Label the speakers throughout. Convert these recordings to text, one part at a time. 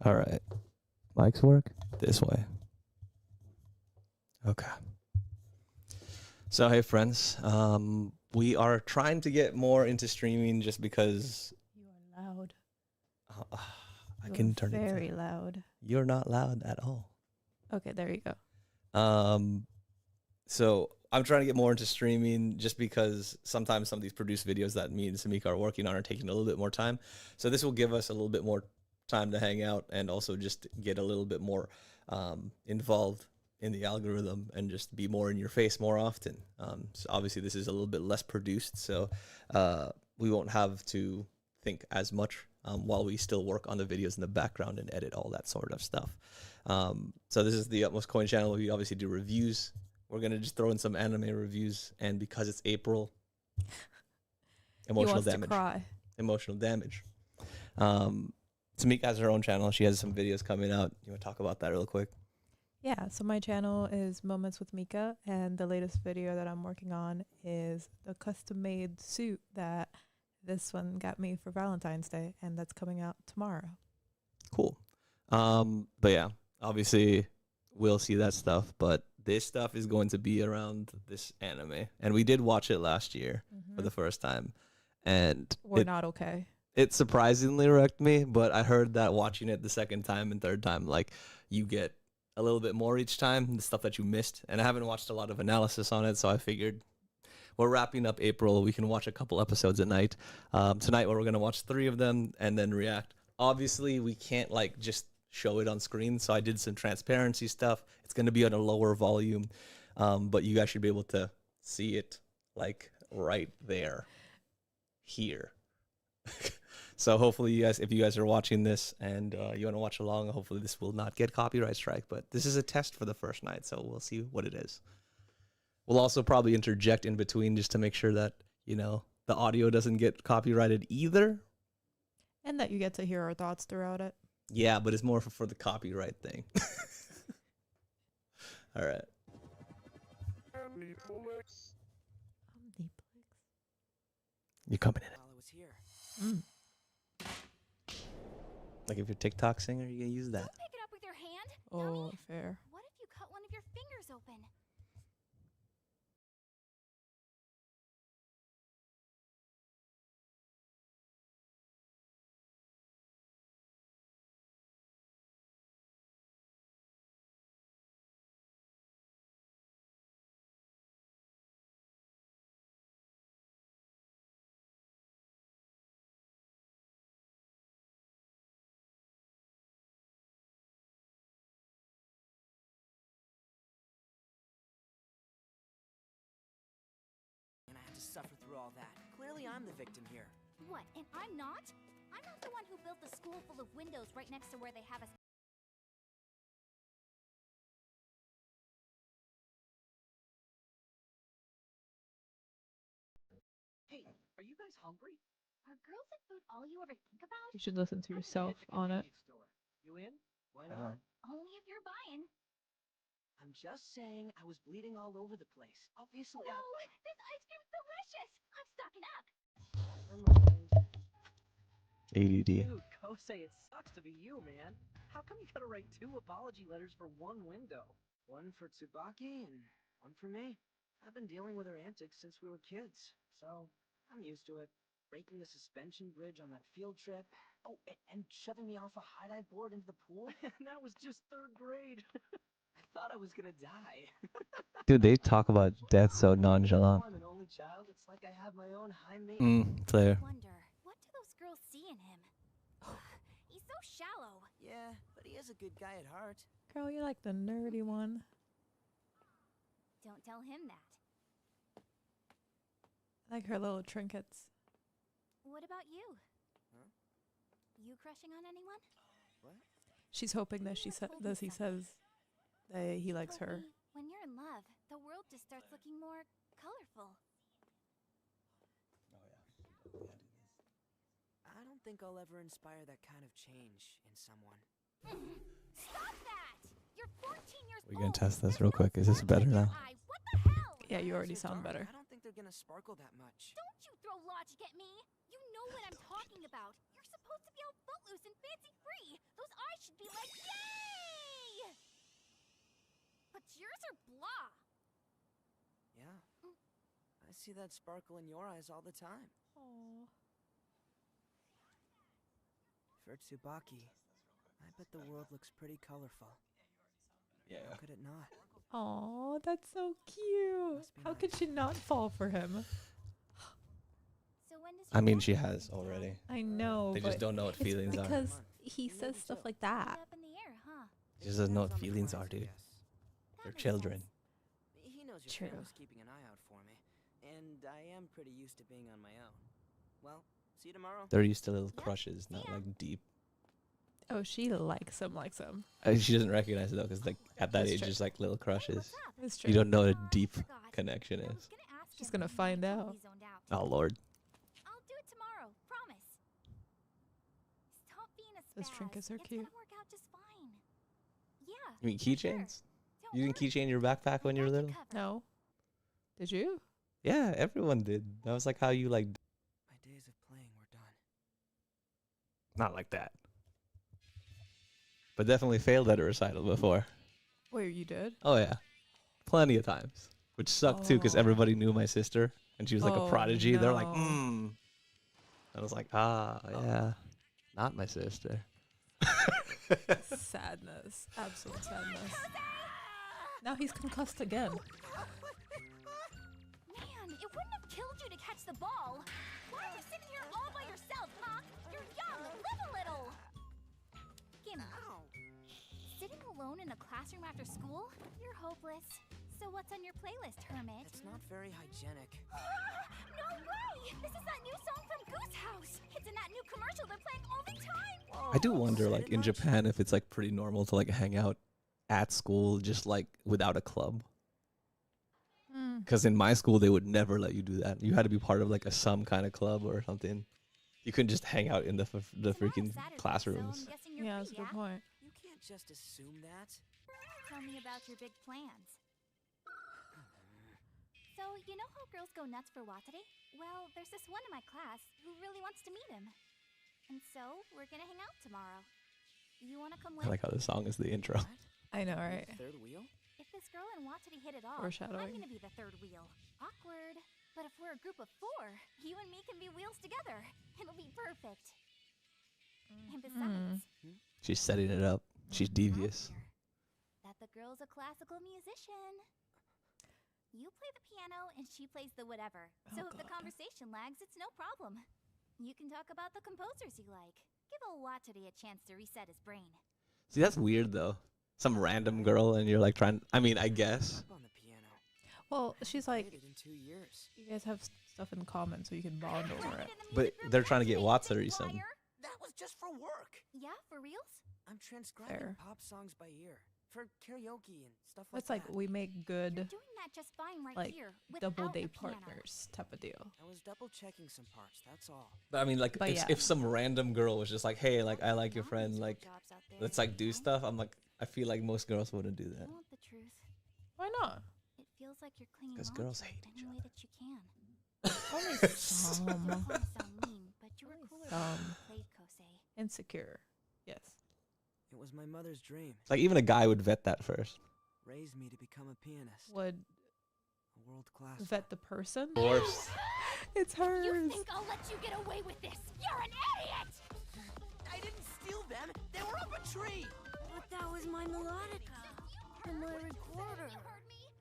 Speaker 1: All right. Mics work this way. Okay. So, hey, friends. We are trying to get more into streaming just because
Speaker 2: You are loud.
Speaker 1: I can turn it
Speaker 2: very
Speaker 1: down.
Speaker 2: loud.
Speaker 1: You're not loud at all.
Speaker 2: Okay, there you go.
Speaker 1: So I'm trying to get more into streaming just because sometimes some of these produced videos that me and Samika are working on are taking a little bit more time. So this will give us a little bit more time to hang out and also just get a little bit more involved in the algorithm and just be more in your face more often. So obviously this is a little bit less produced, so we won't have to think as much while we still work on the videos in the background and edit all that sort of stuff. So this is the Utmost Coin channel. We obviously do reviews. We're going to just throw in some anime reviews, and because it's April, emotional damage. Emotional damage. Tamika has her own channel. She has some videos coming out. You want to talk about that real quick?
Speaker 2: Yeah, so my channel is Moments with Mika, and the latest video that I'm working on is the custom-made suit that this one got me for Valentine's Day, and that's coming out tomorrow.
Speaker 1: Cool. But yeah, obviously we'll see that stuff, but this stuff is going to be around this anime. And we did watch it last year for the first time. And
Speaker 2: we're not okay.
Speaker 1: It surprisingly wrecked me, but I heard that watching it the second time and third time, like, you get a little bit more each time, the stuff that you missed. And I haven't watched a lot of analysis on it, so I figured we're wrapping up April. We can watch a couple episodes at night. Tonight, we're going to watch 3 of them and then react. Obviously, we can't, like, just show it on screen, so I did some transparency stuff. It's going to be on a lower volume, but you guys should be able to see it, like, right there, here. So hopefully you guys, if you guys are watching this and you want to watch along, hopefully this will not get copyright strike, but this is a test for the first night, so we'll see what it is. We'll also probably interject in between just to make sure that, you know, the audio doesn't get copyrighted either.
Speaker 2: And that you get to hear our thoughts throughout it.
Speaker 1: Yeah, but it's more for the copyright thing. All right. You coming in?
Speaker 3: While I was here.
Speaker 1: Like if you're TikTok singer, you can use that.
Speaker 4: Don't pick it up with your hand.
Speaker 2: Oh,
Speaker 4: Dummy.
Speaker 2: fair.
Speaker 4: What if you cut one of your fingers open?
Speaker 3: And I had to suffer through all that. Clearly I'm the victim here.
Speaker 4: What, and I'm not? I'm not the one who built the school full of windows right next to where they have us.
Speaker 5: Hey, are you guys hungry?
Speaker 4: Are girls and food all you ever think about?
Speaker 2: You should listen to yourself on it.
Speaker 5: You in? Why not?
Speaker 4: Only if you're buying.
Speaker 5: I'm just saying I was bleeding all over the place. Obviously,
Speaker 4: No, this ice cream's delicious. I'm stocking up.
Speaker 1: ADD.
Speaker 5: Dude, go say it sucks to be you, man. How come you gotta write 2 apology letters for 1 window? One for Tsubaki and one for me. I've been dealing with her antics since we were kids, so I'm used to it. Breaking the suspension bridge on that field trip. Oh, and shoving me off a high-dive board into the pool. And that was just 3rd grade. I thought I was gonna die.
Speaker 1: Dude, they talk about death so nonchalant.
Speaker 5: I'm an only child. It's like I have my own high maintenance.
Speaker 1: Fair.
Speaker 4: Wonder, what do those girls see in him? He's so shallow.
Speaker 3: Yeah, but he is a good guy at heart.
Speaker 2: Girl, you're like the nerdy one.
Speaker 4: Don't tell him that.
Speaker 2: I like her little trinkets.
Speaker 4: What about you?
Speaker 3: Huh?
Speaker 4: You crushing on anyone?
Speaker 3: What?
Speaker 2: She's hoping that he says that he likes her.
Speaker 4: When you're in love, the world just starts looking more colorful.
Speaker 3: I don't think I'll ever inspire that kind of change in someone.
Speaker 4: Stop that! You're 14 years old.
Speaker 1: We're gonna test this real quick. Is this better now?
Speaker 4: What the hell?
Speaker 2: Yeah, you already
Speaker 3: Eyes are
Speaker 2: sound
Speaker 3: dark.
Speaker 2: better.
Speaker 3: I don't think they're gonna sparkle that much.
Speaker 4: Don't you throw logic at me! You know what I'm talking about. You're supposed supposed to be all footloose and fancy-free. Those eyes should be like, yay! But yours are blah.
Speaker 3: Yeah. I see that sparkle in your eyes all the time.
Speaker 2: Oh.
Speaker 3: For Tsubaki, I bet the world looks pretty colorful.
Speaker 1: Yeah.
Speaker 3: How could it not?
Speaker 2: Oh, that's so cute.
Speaker 3: Must be
Speaker 2: How
Speaker 3: nice.
Speaker 2: could she not fall for him?
Speaker 4: So when does
Speaker 1: I
Speaker 4: your
Speaker 1: mean,
Speaker 4: dad
Speaker 1: she
Speaker 4: come
Speaker 1: has
Speaker 4: to town?
Speaker 1: already.
Speaker 2: I know,
Speaker 1: They
Speaker 2: but
Speaker 1: just don't know what
Speaker 2: it's
Speaker 1: feelings are.
Speaker 2: because
Speaker 3: are.
Speaker 2: he
Speaker 3: Maybe
Speaker 2: says stuff
Speaker 3: so.
Speaker 2: like
Speaker 4: It's
Speaker 2: that.
Speaker 4: up in the air, huh?
Speaker 1: She doesn't know what
Speaker 3: Depends on the
Speaker 1: feelings
Speaker 3: prize,
Speaker 1: are,
Speaker 3: I
Speaker 1: dude.
Speaker 3: guess.
Speaker 4: That
Speaker 1: They're
Speaker 4: makes
Speaker 1: children.
Speaker 4: sense.
Speaker 3: He knows your
Speaker 2: True.
Speaker 3: family's keeping an eye out for me, and I am pretty used to being on my own. Well, see you tomorrow.
Speaker 1: They're used to little
Speaker 4: Yep,
Speaker 1: crushes,
Speaker 4: see
Speaker 1: not
Speaker 4: ya.
Speaker 1: like deep.
Speaker 2: Oh, she likes him, likes him.
Speaker 1: She doesn't recognize it though, because like at that
Speaker 2: That's
Speaker 1: age,
Speaker 2: true.
Speaker 1: just like little
Speaker 4: Hey,
Speaker 1: crushes.
Speaker 4: what's up?
Speaker 2: That's true.
Speaker 1: You don't know what a
Speaker 4: I
Speaker 1: deep
Speaker 4: forgot.
Speaker 1: connection
Speaker 4: I was
Speaker 1: is.
Speaker 4: gonna ask
Speaker 2: She's
Speaker 4: him,
Speaker 2: gonna
Speaker 4: but I
Speaker 2: find
Speaker 4: totally
Speaker 2: out.
Speaker 4: zoned out.
Speaker 1: Oh lord.
Speaker 4: I'll do it tomorrow, promise. Stop being a spaz.
Speaker 2: Those trinkets are
Speaker 4: It's
Speaker 2: cute.
Speaker 4: gonna work out just fine. Yeah.
Speaker 1: You mean
Speaker 4: for sure.
Speaker 1: keychains?
Speaker 4: Don't
Speaker 1: You didn't
Speaker 4: worry.
Speaker 1: keychain your backpack when
Speaker 4: I
Speaker 1: you were
Speaker 4: got
Speaker 1: little?
Speaker 4: covered.
Speaker 2: No. Did you?
Speaker 1: Yeah, everyone did. That was like how you like.
Speaker 3: My days of playing were done.
Speaker 1: Not like that. But definitely failed at a recital before.
Speaker 2: Wait, you did?
Speaker 1: Oh yeah, plenty of times. Which sucked too, because
Speaker 2: Oh.
Speaker 1: everybody knew my sister, and she was like a
Speaker 2: Oh,
Speaker 1: prodigy. They're like,
Speaker 2: no.
Speaker 1: I was like, yeah, not my sister.
Speaker 2: Sadness. Absolute sadness. Now he's concussed again.
Speaker 4: Man, it wouldn't have killed you to catch the ball. Why are you sitting here all by yourself, huh? You're young. Live a little. Gimme. Sitting alone in a classroom after school? You're hopeless. So what's on your playlist, Hermit?
Speaker 3: It's not very hygienic.
Speaker 4: No way! This is that new song from Goose House. It's in that new commercial they're playing all the time.
Speaker 1: I do wonder,
Speaker 3: Said
Speaker 1: like
Speaker 3: it
Speaker 1: in
Speaker 3: much?
Speaker 1: Japan, if it's like pretty normal to like hang out at school just like without a club.
Speaker 2: Mm.
Speaker 1: Because in my school, they would never let you do that. You had to be part of like some kind of club or something. You couldn't just hang out in the
Speaker 4: Tomorrow's
Speaker 1: freaking
Speaker 4: Saturday,
Speaker 1: classrooms.
Speaker 4: So I'm guessing you're
Speaker 2: Yeah, that's a
Speaker 4: free,
Speaker 2: good
Speaker 4: yeah?
Speaker 2: point.
Speaker 3: You can't just assume that.
Speaker 4: Tell me about your big plans. So, you know how girls go nuts for Watere? Well, there's this one in my class who really wants to meet him. And so, we're gonna hang out tomorrow. You wanna come with?
Speaker 1: I like how the song is the intro.
Speaker 3: What?
Speaker 2: I know,
Speaker 3: You're
Speaker 2: right?
Speaker 3: the third wheel?
Speaker 4: If this girl and Watere hit it off, I'm
Speaker 2: Foreshadowing.
Speaker 4: gonna be the third wheel. Awkward. But if we're a group of 4, you and me can be wheels together. It'll be perfect. And besides,
Speaker 1: She's setting it up. She's
Speaker 4: what do you have
Speaker 1: devious.
Speaker 4: here? That the girl's a classical musician. You play the piano and she plays the whatever. So
Speaker 2: Oh,
Speaker 4: if the
Speaker 2: God.
Speaker 4: conversation lags, it's no problem. You can talk about the composers you like. Give old Watere a chance to reset his brain.
Speaker 1: See, that's weird though. Some random girl, and you're like trying. I mean, I guess.
Speaker 3: Up on the piano.
Speaker 2: Well, she's like,
Speaker 3: Played it in 2 years.
Speaker 2: you guys have stuff in common, so you can bond over it.
Speaker 1: But they're trying to get Watsuri some.
Speaker 3: That was just for work.
Speaker 4: Yeah, for reals?
Speaker 3: I'm transcribing
Speaker 2: Fair.
Speaker 3: pop songs by ear for karaoke and stuff like
Speaker 2: It's like
Speaker 3: that.
Speaker 2: we make
Speaker 4: You're
Speaker 2: good
Speaker 4: doing that just fine right
Speaker 2: like,
Speaker 4: here. Without
Speaker 2: double
Speaker 4: the
Speaker 2: day
Speaker 4: piano.
Speaker 2: partners type of deal.
Speaker 3: I was double checking some parts. That's all.
Speaker 1: But I mean, like,
Speaker 2: But
Speaker 1: if,
Speaker 2: yeah.
Speaker 1: if some random girl was just like, "Hey, like, I like your
Speaker 4: Mom
Speaker 1: friend,
Speaker 4: needs
Speaker 1: like,
Speaker 4: jobs out there,
Speaker 1: let's like do
Speaker 4: you know?
Speaker 1: stuff," I'm like, I feel like most girls wouldn't do that.
Speaker 4: You want the truth?
Speaker 2: Why not?
Speaker 4: It feels like you're clinging
Speaker 1: 'Cause
Speaker 4: on
Speaker 1: girls
Speaker 4: to it
Speaker 1: hate each
Speaker 4: any way
Speaker 1: other.
Speaker 4: that you can.
Speaker 2: Only
Speaker 4: I
Speaker 2: some.
Speaker 4: don't want to sound mean, but you were
Speaker 2: Only
Speaker 4: cooler when
Speaker 2: some.
Speaker 4: you played Kosei.
Speaker 2: Insecure. Yes.
Speaker 3: It was my mother's dream.
Speaker 1: Like, even a guy would vet that first.
Speaker 3: Raised me to become a pianist.
Speaker 2: Would
Speaker 3: A world-class
Speaker 2: vet the person?
Speaker 1: Of course.
Speaker 2: It's
Speaker 4: You
Speaker 2: hers.
Speaker 4: think I'll let you get away with this? You're an idiot!
Speaker 5: I didn't steal them. They were up a tree.
Speaker 6: But that was my melodica and my recorder.
Speaker 4: You heard me?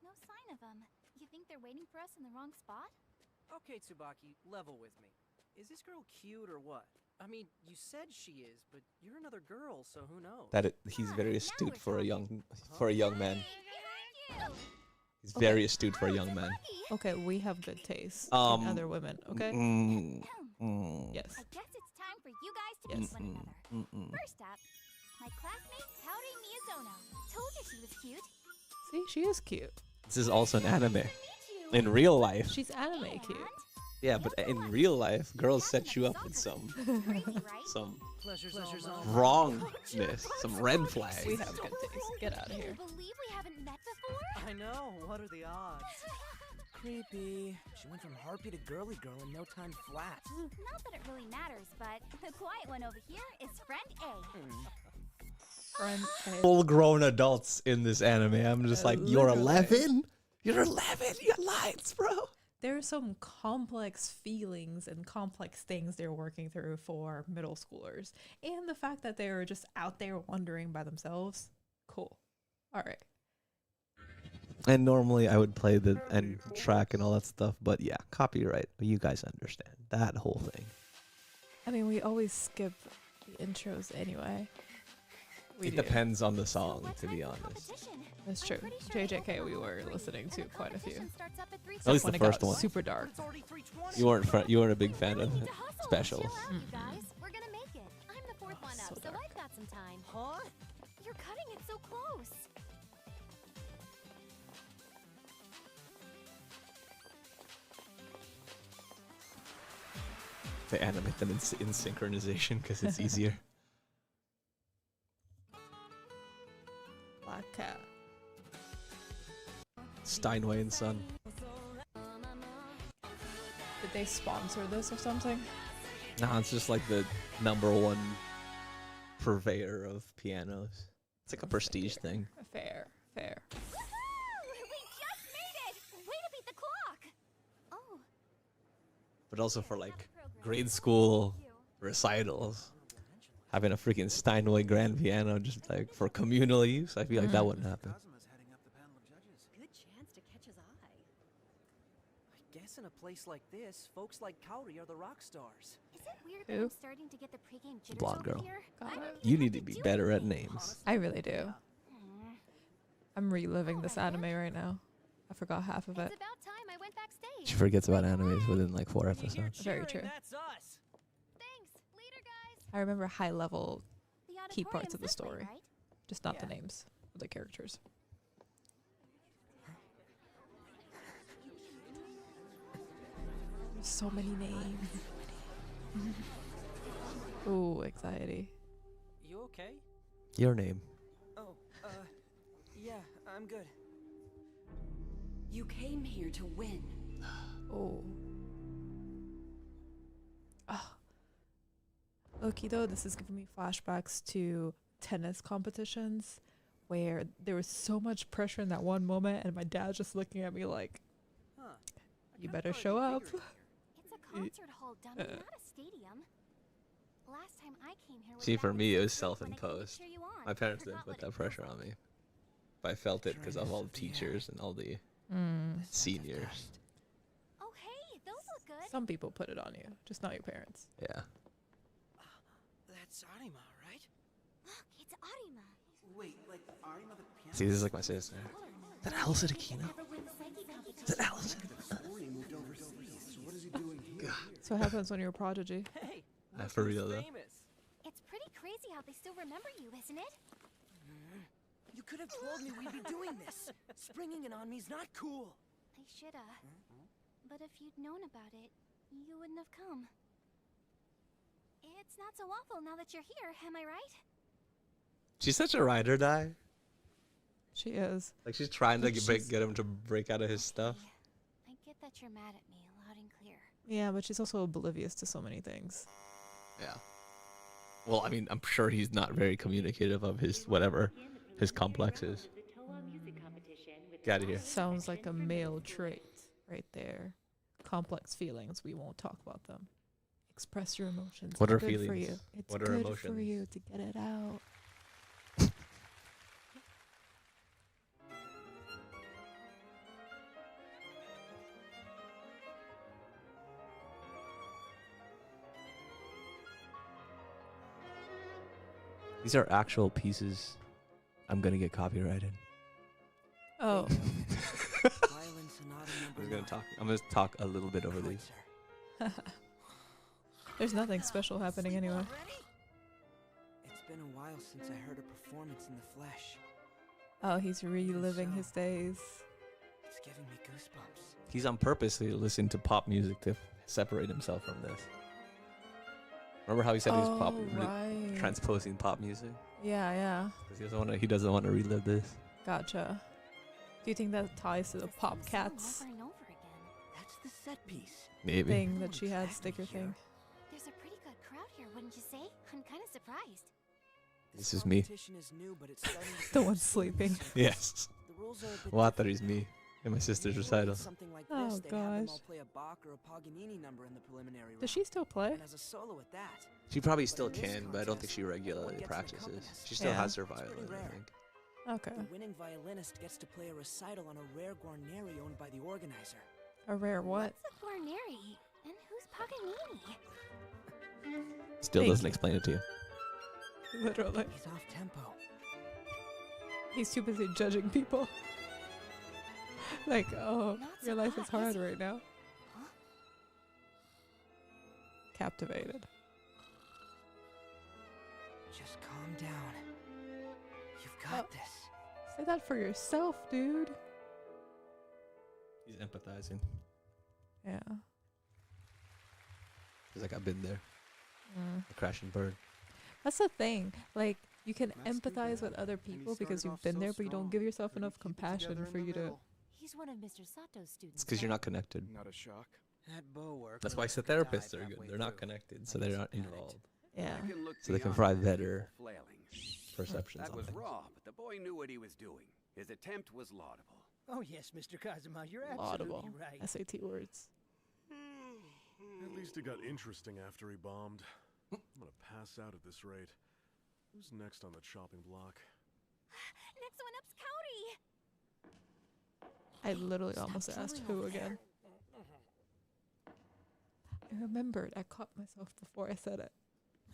Speaker 4: No sign of them. You think they're waiting for us in the wrong spot?
Speaker 5: Okay, Tsubaki, level with me. Is this girl cute or what? I mean, you said she is, but you're another girl, so who knows?
Speaker 1: He's
Speaker 4: Ah,
Speaker 1: very
Speaker 4: now
Speaker 1: astute
Speaker 4: we're
Speaker 1: for a
Speaker 4: talking.
Speaker 1: young man.
Speaker 4: Behind you!
Speaker 1: He's
Speaker 2: Okay.
Speaker 1: very astute for a young man.
Speaker 4: Tsubaki!
Speaker 2: Okay, we have good taste
Speaker 1: Um,
Speaker 2: in other women, okay? Yes.
Speaker 4: I guess it's time for you guys to
Speaker 2: Yes.
Speaker 4: meet one another. First up, my classmate Kaori Miyazono. Told you she was cute.
Speaker 2: See, she is cute.
Speaker 1: This is also an anime.
Speaker 4: Nice to meet you.
Speaker 1: In real life.
Speaker 2: She's anime
Speaker 4: And
Speaker 2: cute.
Speaker 1: Yeah, but in real life, girls set you up with some
Speaker 5: Pleasure's all
Speaker 1: wrongness, some red flags.
Speaker 2: We have good taste. Get out of
Speaker 4: Can you
Speaker 2: here.
Speaker 4: believe we haven't met before?
Speaker 5: I know. What are the odds? Creepy. She went from harpy to girly girl in no time flat.
Speaker 4: Not that it really matters, but the quiet one over here is friend A.
Speaker 2: Friend A.
Speaker 1: Full-grown adults in this anime. I'm just like, you're
Speaker 2: Literally.
Speaker 1: 11? You're 11? You got lines, bro.
Speaker 2: There are some complex feelings and complex things they're working through for middle schoolers. And the fact that they're just out there wandering by themselves. Cool. All right.
Speaker 1: And normally I would play the end track and all that stuff, but yeah, copyright. You guys understand that whole thing.
Speaker 2: I mean, we always skip the intros anyway. We
Speaker 1: It
Speaker 2: do.
Speaker 1: depends on the
Speaker 4: So
Speaker 1: song,
Speaker 4: what
Speaker 1: to
Speaker 4: time
Speaker 1: be
Speaker 4: is the
Speaker 1: honest.
Speaker 4: competition?
Speaker 2: That's true.
Speaker 4: I'm pretty sure
Speaker 2: JJK, we
Speaker 4: it's
Speaker 2: were
Speaker 4: 3:30,
Speaker 2: listening to
Speaker 4: and the
Speaker 2: quite a few.
Speaker 4: competition starts up at
Speaker 1: At least
Speaker 2: When
Speaker 1: the
Speaker 2: it got
Speaker 1: first one.
Speaker 2: super dark.
Speaker 5: It's already 3:20.
Speaker 1: You weren't you weren't a big fan
Speaker 4: We
Speaker 1: of
Speaker 4: need to hustle and
Speaker 1: specials.
Speaker 4: chill out, you guys. We're gonna make it. I'm the fourth one up,
Speaker 2: so
Speaker 4: so
Speaker 2: dark.
Speaker 4: I've got some time.
Speaker 5: Huh?
Speaker 4: You're cutting it so close.
Speaker 1: They animate them in synchronization because it's easier.
Speaker 2: Black Cat.
Speaker 1: Steinway and Son.
Speaker 2: Did they sponsor this or something?
Speaker 1: Nah, it's just like the #1 purveyor of pianos. It's like a prestige thing.
Speaker 2: Fair. Fair.
Speaker 4: Woohoo! We just made it! Way to beat the clock! Oh.
Speaker 1: But also for like grade school recitals, having a freaking Steinway grand piano just like for communal use, I feel like that wouldn't happen.
Speaker 3: Good chance to catch his eye.
Speaker 5: I guess in a place like this, folks like Kaori are the rock stars.
Speaker 4: Is it weird that
Speaker 2: Who?
Speaker 4: I'm starting to get the pregame jitters
Speaker 1: Blonde
Speaker 4: over
Speaker 1: girl.
Speaker 4: here?
Speaker 2: Got
Speaker 4: I
Speaker 2: it.
Speaker 4: don't
Speaker 1: You
Speaker 4: even
Speaker 1: need
Speaker 4: have
Speaker 1: to be
Speaker 4: do
Speaker 1: better at
Speaker 4: anything.
Speaker 1: names.
Speaker 2: I really do.
Speaker 4: Hmm.
Speaker 2: I'm reliving this anime right now. I forgot half of it.
Speaker 4: It's about time I went backstage.
Speaker 1: She forgets about animes within like 4
Speaker 5: You hear
Speaker 1: episodes.
Speaker 2: Very
Speaker 5: cheering,
Speaker 2: true.
Speaker 5: That's us.
Speaker 4: Thanks. Later, guys.
Speaker 2: I remember high level,
Speaker 4: The
Speaker 2: Key parts
Speaker 4: auditorium's
Speaker 2: of the
Speaker 4: this way,
Speaker 2: story.
Speaker 4: right?
Speaker 2: just not the
Speaker 5: Yeah.
Speaker 2: names of the characters. There's so many names. Ooh, anxiety.
Speaker 5: You okay?
Speaker 1: Your name.
Speaker 5: Oh, yeah, I'm good.
Speaker 6: You came here to win.
Speaker 2: Oh. Loki, though, this is giving me flashbacks to tennis competitions where there was so much pressure in that one moment, and my dad's just looking at me like,
Speaker 5: Huh.
Speaker 2: you better show up.
Speaker 4: It's a concert hall, dummy, not a stadium. Last time I came here was
Speaker 1: See,
Speaker 4: back
Speaker 1: for
Speaker 4: in
Speaker 1: me, it was
Speaker 4: 6th grade when I came to
Speaker 1: self-imposed.
Speaker 4: cheer you on.
Speaker 1: My parents didn't
Speaker 4: Not
Speaker 1: put
Speaker 4: let
Speaker 1: that
Speaker 4: it
Speaker 1: pressure
Speaker 4: go.
Speaker 1: on me. But I felt it because of all the teachers and all the seniors.
Speaker 4: Oh, hey, those look good.
Speaker 2: Some people put it on you, just not your parents.
Speaker 1: Yeah.
Speaker 5: That's Arima, right?
Speaker 4: Look, it's Arima.
Speaker 5: Wait, like Arima the piano?
Speaker 1: See, this is like my sister. Is that Allison Aquino? Is that Allison?
Speaker 2: So what happens when you're a prodigy?
Speaker 5: Hey,
Speaker 1: For real though.
Speaker 5: famous.
Speaker 4: It's pretty crazy how they still remember you, isn't it?
Speaker 5: You could have told me we'd be doing this. Springing it on me's not cool.
Speaker 4: I shoulda. But if you'd known about it, you wouldn't have come. It's not so awful now that you're here, am I right?
Speaker 1: She's such a ride or die.
Speaker 2: She is.
Speaker 1: Like she's trying to
Speaker 2: She's-
Speaker 1: get him to break out of his stuff.
Speaker 4: Okay, I get that you're mad at me, loud and clear.
Speaker 2: Yeah, but she's also oblivious to so many things.
Speaker 1: Yeah. Well, I mean, I'm sure he's not very communicative of his whatever his complexes. Get out of here.
Speaker 2: Sounds like a male trait right there. Complex feelings, we won't talk about them. Express your emotions.
Speaker 1: What
Speaker 2: It's
Speaker 1: are
Speaker 2: good for
Speaker 1: feelings?
Speaker 2: you. It's
Speaker 1: What are
Speaker 2: good for
Speaker 1: emotions?
Speaker 2: you to get it out.
Speaker 1: These are actual pieces. I'm gonna get copyrighted.
Speaker 2: Oh,
Speaker 5: Violin Sonata
Speaker 1: I'm
Speaker 5: number
Speaker 1: gonna talk a little bit over these.
Speaker 2: there's nothing special happening anyway.
Speaker 5: It's been a while since I heard a performance in the flesh.
Speaker 2: Oh, he's reliving his days.
Speaker 5: It's
Speaker 3: giving me goosebumps.
Speaker 1: He's on purposely listening to pop music to separate himself from this. Remember how he said he was
Speaker 2: right.
Speaker 1: transposing pop music?
Speaker 2: Yeah.
Speaker 1: Because he doesn't want to relive this.
Speaker 2: Gotcha. Do you think that ties to the
Speaker 4: The
Speaker 2: Pop
Speaker 4: same song
Speaker 2: Cats
Speaker 4: over and over again.
Speaker 3: That's the set piece.
Speaker 1: Maybe.
Speaker 2: thing that she had,
Speaker 3: Exactly
Speaker 2: sticker
Speaker 3: here.
Speaker 2: thing?
Speaker 4: There's a pretty good crowd here, wouldn't you say? I'm kind of surprised.
Speaker 1: This is me.
Speaker 3: competition is new, but it's starting to
Speaker 2: The
Speaker 3: become
Speaker 2: one
Speaker 3: serious.
Speaker 2: sleeping.
Speaker 1: Yes.
Speaker 3: The rules are a bit
Speaker 1: Well, I thought
Speaker 3: different
Speaker 1: he's me
Speaker 3: now.
Speaker 1: in my sister's
Speaker 3: Usually
Speaker 1: recital.
Speaker 3: with something like
Speaker 2: Oh,
Speaker 3: this, they'd have them all
Speaker 2: gosh.
Speaker 3: play a Bach or a Paganini number in the preliminary
Speaker 2: Does she
Speaker 3: round.
Speaker 2: still play?
Speaker 3: And as a solo at that.
Speaker 1: She probably
Speaker 3: But
Speaker 1: still
Speaker 3: in this
Speaker 1: can, but I don't think
Speaker 3: contest,
Speaker 1: she
Speaker 3: everyone
Speaker 1: regularly
Speaker 3: gets an
Speaker 1: practices.
Speaker 3: accompanist.
Speaker 1: She still
Speaker 2: Yeah.
Speaker 1: has her
Speaker 3: It's pretty
Speaker 1: violin, I
Speaker 3: rare.
Speaker 1: think.
Speaker 2: Okay.
Speaker 3: The winning violinist gets to play a recital on a rare Guarneri owned by the organizer.
Speaker 2: A rare what?
Speaker 4: What's a Guarneri? And who's Paganini?
Speaker 1: Still
Speaker 2: Thank
Speaker 1: doesn't
Speaker 2: you.
Speaker 1: explain it to you.
Speaker 2: Literally.
Speaker 3: He's off tempo.
Speaker 2: He's too busy judging people. Like, oh,
Speaker 4: Not so
Speaker 2: your life
Speaker 4: hot,
Speaker 2: is hard
Speaker 4: is he?
Speaker 2: right now.
Speaker 4: Huh?
Speaker 2: Captivated.
Speaker 3: Just calm down. You've
Speaker 2: Oh.
Speaker 3: got this.
Speaker 2: Say that for yourself, dude.
Speaker 1: He's empathizing.
Speaker 2: Yeah.
Speaker 1: He's like, I've been there.
Speaker 2: Mm.
Speaker 1: A crashing bird.
Speaker 2: That's the thing. Like, you can
Speaker 7: That's too
Speaker 2: empathize with
Speaker 7: bad.
Speaker 2: other
Speaker 7: And he
Speaker 2: people because
Speaker 7: started
Speaker 2: you've
Speaker 7: off
Speaker 2: been
Speaker 7: so
Speaker 2: there, but you don't
Speaker 7: strong.
Speaker 2: give yourself
Speaker 7: Couldn't
Speaker 2: enough
Speaker 7: keep it
Speaker 2: compassion
Speaker 7: together in
Speaker 2: for
Speaker 7: the
Speaker 2: you to.
Speaker 7: middle.
Speaker 4: He's one of Mr. Sato's students.
Speaker 1: It's because you're
Speaker 4: right?
Speaker 1: not connected.
Speaker 7: Not a shock.
Speaker 3: That bow work.
Speaker 1: That's
Speaker 3: really
Speaker 1: why
Speaker 3: took a dive
Speaker 1: therapists are good.
Speaker 3: halfway
Speaker 1: They're not
Speaker 3: through.
Speaker 1: connected, so
Speaker 3: I
Speaker 1: they're
Speaker 3: guess
Speaker 1: not
Speaker 3: he panicked.
Speaker 1: involved.
Speaker 2: Yeah.
Speaker 7: I can look
Speaker 1: So they can
Speaker 7: beyond
Speaker 1: provide
Speaker 7: that
Speaker 1: better
Speaker 7: physical flailing.
Speaker 1: perceptions
Speaker 8: That
Speaker 1: on
Speaker 8: was
Speaker 1: things.
Speaker 8: raw, but the boy knew what he was doing. His attempt was laudable.
Speaker 5: Oh yes, Mr. Kazuma, you're
Speaker 2: Audible.
Speaker 5: absolutely right.
Speaker 2: SAT words.
Speaker 9: At least it got interesting after he bombed. I'm gonna pass out at this rate. Who's next on the chopping block?
Speaker 4: Next one up's Cody.
Speaker 2: I literally
Speaker 3: Stop
Speaker 2: almost asked
Speaker 3: drooling
Speaker 2: who
Speaker 3: over there.
Speaker 2: again. I remembered. I caught myself before I said it.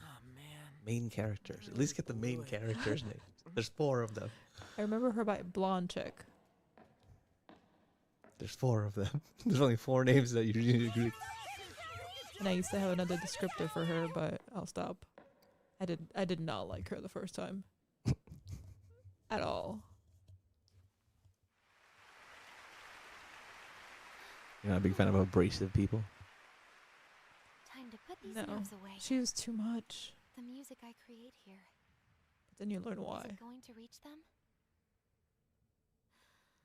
Speaker 3: Oh man.
Speaker 1: Main characters. At least get the main
Speaker 3: Blew it.
Speaker 1: characters' names. There's 4 of them.
Speaker 2: I remember her by blonde chick.
Speaker 1: There's 4 of them. There's only 4 names that you need to agree.
Speaker 2: And I used to have another descriptor for her, but I'll stop. I did not like her the first time. At all.
Speaker 1: You're not a big fan of abrasive people?
Speaker 4: Time to put these
Speaker 2: No.
Speaker 4: nerves away.
Speaker 2: She was too much.
Speaker 4: The music I create here.
Speaker 2: But then you learn
Speaker 4: Is
Speaker 2: why.
Speaker 4: it going to reach them?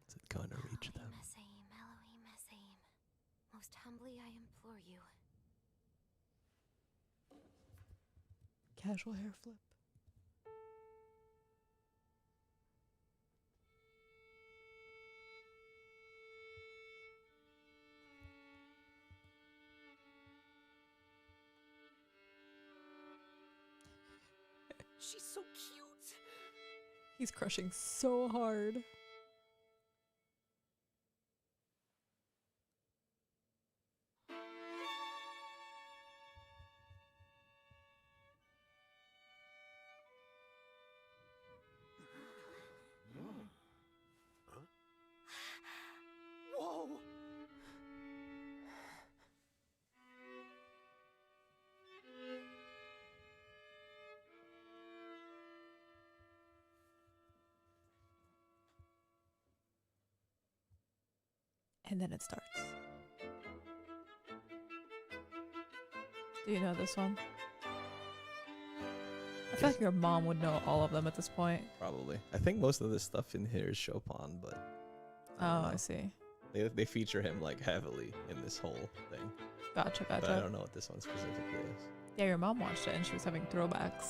Speaker 1: Is it going to reach them?
Speaker 4: Elohim, Elohim, Elohim. Most humbly I implore you.
Speaker 2: Casual hair flip.
Speaker 3: She's so cute.
Speaker 2: He's crushing so hard.
Speaker 3: Whoa.
Speaker 2: And then it starts. Do you know this one? I feel like your mom would know all of them at this point.
Speaker 1: Probably. I think most of this stuff in here is Chopin, but I don't
Speaker 2: Oh, I
Speaker 1: know.
Speaker 2: see.
Speaker 1: They feature him like heavily in this whole thing.
Speaker 2: Gotcha,
Speaker 1: But I
Speaker 2: gotcha.
Speaker 1: don't know what this one specifically is.
Speaker 2: Yeah, your mom watched it and she was having throwbacks.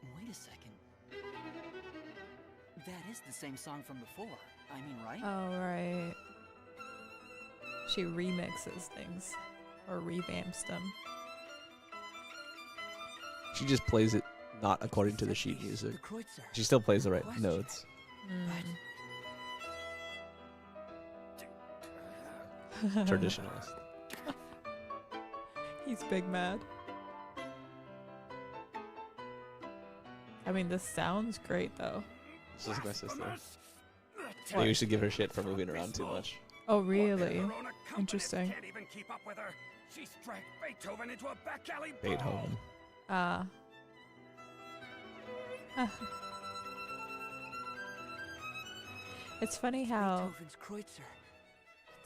Speaker 3: Wait a second. That is the same song from before. I mean, right?
Speaker 2: Oh, right. She remixes things or revamps them.
Speaker 1: She just plays it not according to the
Speaker 3: Set
Speaker 1: sheet
Speaker 3: piece,
Speaker 1: music.
Speaker 3: The Kreutzer.
Speaker 1: She still plays the right
Speaker 3: Question.
Speaker 1: notes.
Speaker 2: Mm.
Speaker 1: Traditionalist.
Speaker 2: He's big mad. I mean, this sounds great though.
Speaker 1: This is my sister.
Speaker 2: What?
Speaker 1: Maybe we should give her shit for moving around too much.
Speaker 2: Oh, really? Interesting.
Speaker 8: Can't even keep up with her. She's dragged Beethoven into a back alley
Speaker 1: Beethoven.
Speaker 2: It's funny how
Speaker 3: Beethoven's Kreutzer.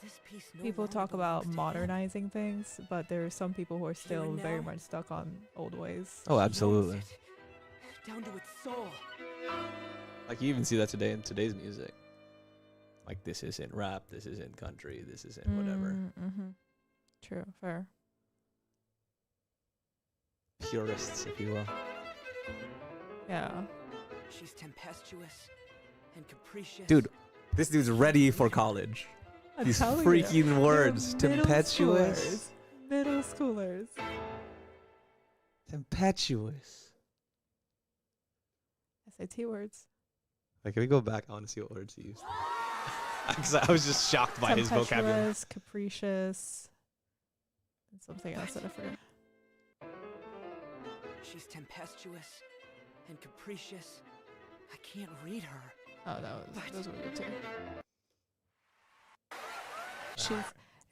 Speaker 3: This piece no
Speaker 2: people
Speaker 3: longer
Speaker 2: talk about
Speaker 3: belongs to him.
Speaker 2: modernizing things, but there are some people who are still
Speaker 3: and
Speaker 2: very
Speaker 3: now?
Speaker 2: much stuck on old ways.
Speaker 1: Oh,
Speaker 3: She
Speaker 1: absolutely.
Speaker 3: owns it, down to its soul.
Speaker 1: Like you even see that today in today's music. Like this isn't rap, this isn't country, this isn't whatever.
Speaker 2: Mm-hmm. True, fair.
Speaker 1: Purists, if you will.
Speaker 2: Yeah.
Speaker 3: She's tempestuous and capricious.
Speaker 1: Dude, this dude's ready for college.
Speaker 2: I'm
Speaker 1: These
Speaker 2: telling
Speaker 1: freaking
Speaker 2: you, they're
Speaker 1: words.
Speaker 2: middle
Speaker 1: Tempestuous.
Speaker 2: schoolers. Middle schoolers.
Speaker 1: Tempestuous.
Speaker 2: SAT words.
Speaker 1: Like, can we go back? I want to see what words he used. Because I was just shocked by his vocabulary.
Speaker 2: Tempestuous, capricious, and something else that I forgot.
Speaker 3: She's tempestuous and capricious. I can't read her.
Speaker 2: Oh, those were good too.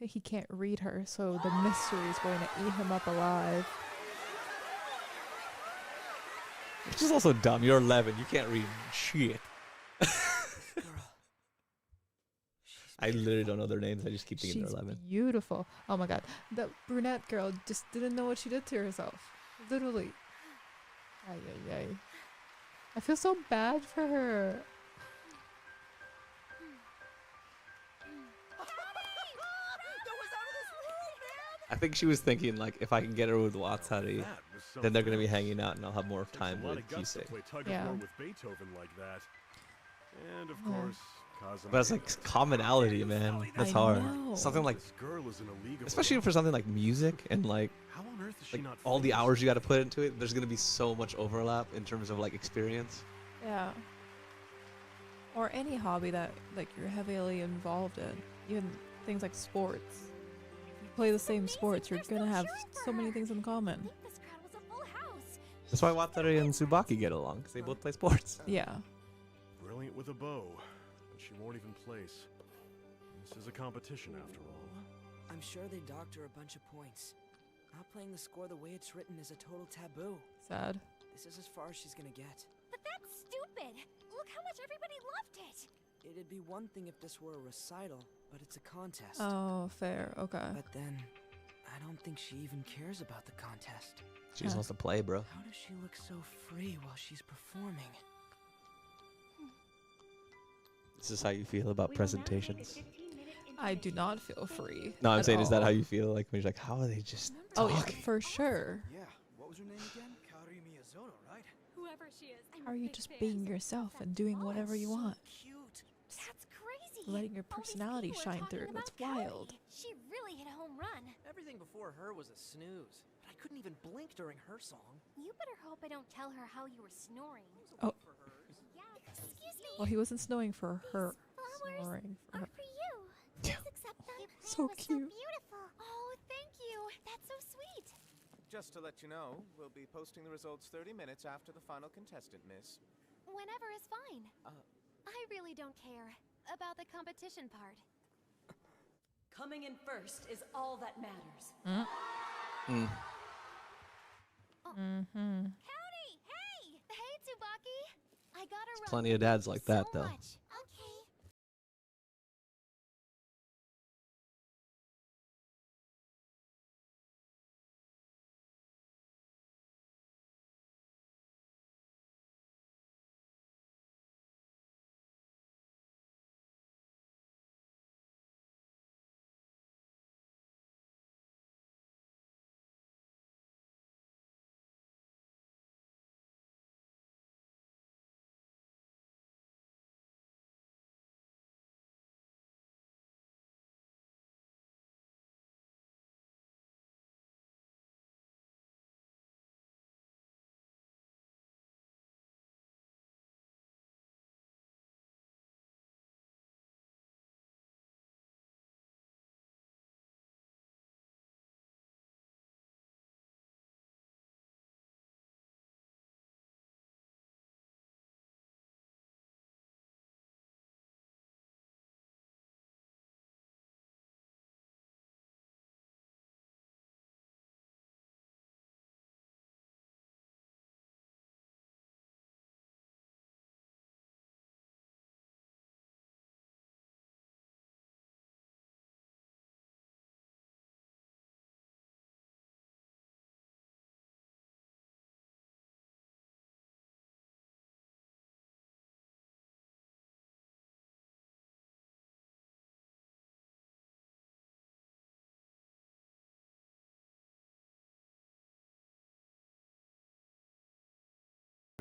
Speaker 2: He can't read her, so the mystery is going to eat him up alive.
Speaker 1: Which is also dumb. You're 11. You can't read shit.
Speaker 3: This girl.
Speaker 1: I literally don't know their names. I just keep thinking
Speaker 2: She's
Speaker 1: they're 11.
Speaker 2: beautiful. Oh my god, the brunette girl just didn't know what she did to herself. Literally. Ay ay ay. I feel so bad for her.
Speaker 1: I think she was thinking, like, if I can get her with Watari,
Speaker 9: That was some
Speaker 1: then they're going to be
Speaker 9: thrill.
Speaker 1: hanging out and I'll have more
Speaker 9: Takes
Speaker 1: time
Speaker 9: a lot
Speaker 1: with
Speaker 9: of guts to
Speaker 1: Kisei.
Speaker 9: play tug of
Speaker 2: Yeah.
Speaker 9: war with Beethoven like that. And of
Speaker 2: Yeah.
Speaker 9: course, Kazuma.
Speaker 1: But that's like commonality, man. That's
Speaker 2: I
Speaker 1: hard.
Speaker 2: know.
Speaker 1: Something like,
Speaker 9: This girl is in a league of
Speaker 1: especially
Speaker 9: her
Speaker 1: for something like music and like
Speaker 9: own. How on earth is she
Speaker 1: like
Speaker 9: not
Speaker 1: all the
Speaker 9: famous?
Speaker 1: hours you got to put into it. There's going to be so much overlap in terms of like experience.
Speaker 2: Yeah. Or any hobby that like you're heavily involved in. Even things like sports. If you play the same sports, you're gonna have so many things in
Speaker 4: I
Speaker 2: common.
Speaker 4: think this crowd was a full house.
Speaker 1: That's why Watari and Tsubaki get along, because they both play sports.
Speaker 2: Yeah.
Speaker 9: Brilliant with a bow, but she won't even place. This is a competition after all.
Speaker 3: I'm sure they docked her a bunch of points. Not playing the score the way it's written is a total taboo.
Speaker 2: Sad.
Speaker 3: This is as far as she's gonna get.
Speaker 4: But that's stupid. Look how much everybody loved it.
Speaker 3: It'd be one thing if this were a recital, but it's a contest.
Speaker 2: Oh, fair. Okay.
Speaker 3: But then, I don't think she even cares about the contest.
Speaker 1: She just wants to play, bro.
Speaker 3: How does she look so free while she's performing?
Speaker 1: This is how you feel about presentations.
Speaker 2: I do not feel free.
Speaker 1: No, I'm
Speaker 2: at
Speaker 1: saying, is that
Speaker 2: all.
Speaker 1: how you feel? Like, when you're like, how are they just
Speaker 2: Oh yeah,
Speaker 1: talking?
Speaker 2: for sure.
Speaker 7: Yeah, what was her name again? Kaori Miyazono, right?
Speaker 4: Whoever she is.
Speaker 2: How are you just being yourself and doing whatever you want?
Speaker 3: Cute.
Speaker 4: That's crazy.
Speaker 2: Letting your
Speaker 4: All these
Speaker 2: personality
Speaker 4: people were
Speaker 2: shine
Speaker 4: talking
Speaker 2: through.
Speaker 4: about
Speaker 2: That's wild.
Speaker 4: Kaori. She really hit a home run.
Speaker 5: Everything before her was a snooze. But I couldn't even blink during her song.
Speaker 4: You better hope I don't tell her how you were snoring.
Speaker 2: Oh.
Speaker 5: For hers.
Speaker 4: Yeah, excuse me.
Speaker 2: Well, he wasn't snowing for her.
Speaker 4: Flowers
Speaker 2: Snoring for
Speaker 4: are
Speaker 2: her.
Speaker 4: for you.
Speaker 1: Yeah.
Speaker 4: Please accept them.
Speaker 2: So
Speaker 4: It was
Speaker 2: cute.
Speaker 4: So beautiful. Oh, thank you. That's so sweet.
Speaker 7: Just to let you know, we'll be posting the results 30 minutes after the final contestant, miss.
Speaker 4: Whenever is fine. I really don't care about the competition part.
Speaker 10: Coming in first is all that matters.
Speaker 1: Mm.
Speaker 2: Mm-hmm.
Speaker 4: Howdy! Hey! Hey, Tsubaki! I got a run.
Speaker 1: Plenty of dads like that,
Speaker 4: so
Speaker 1: though.
Speaker 4: much.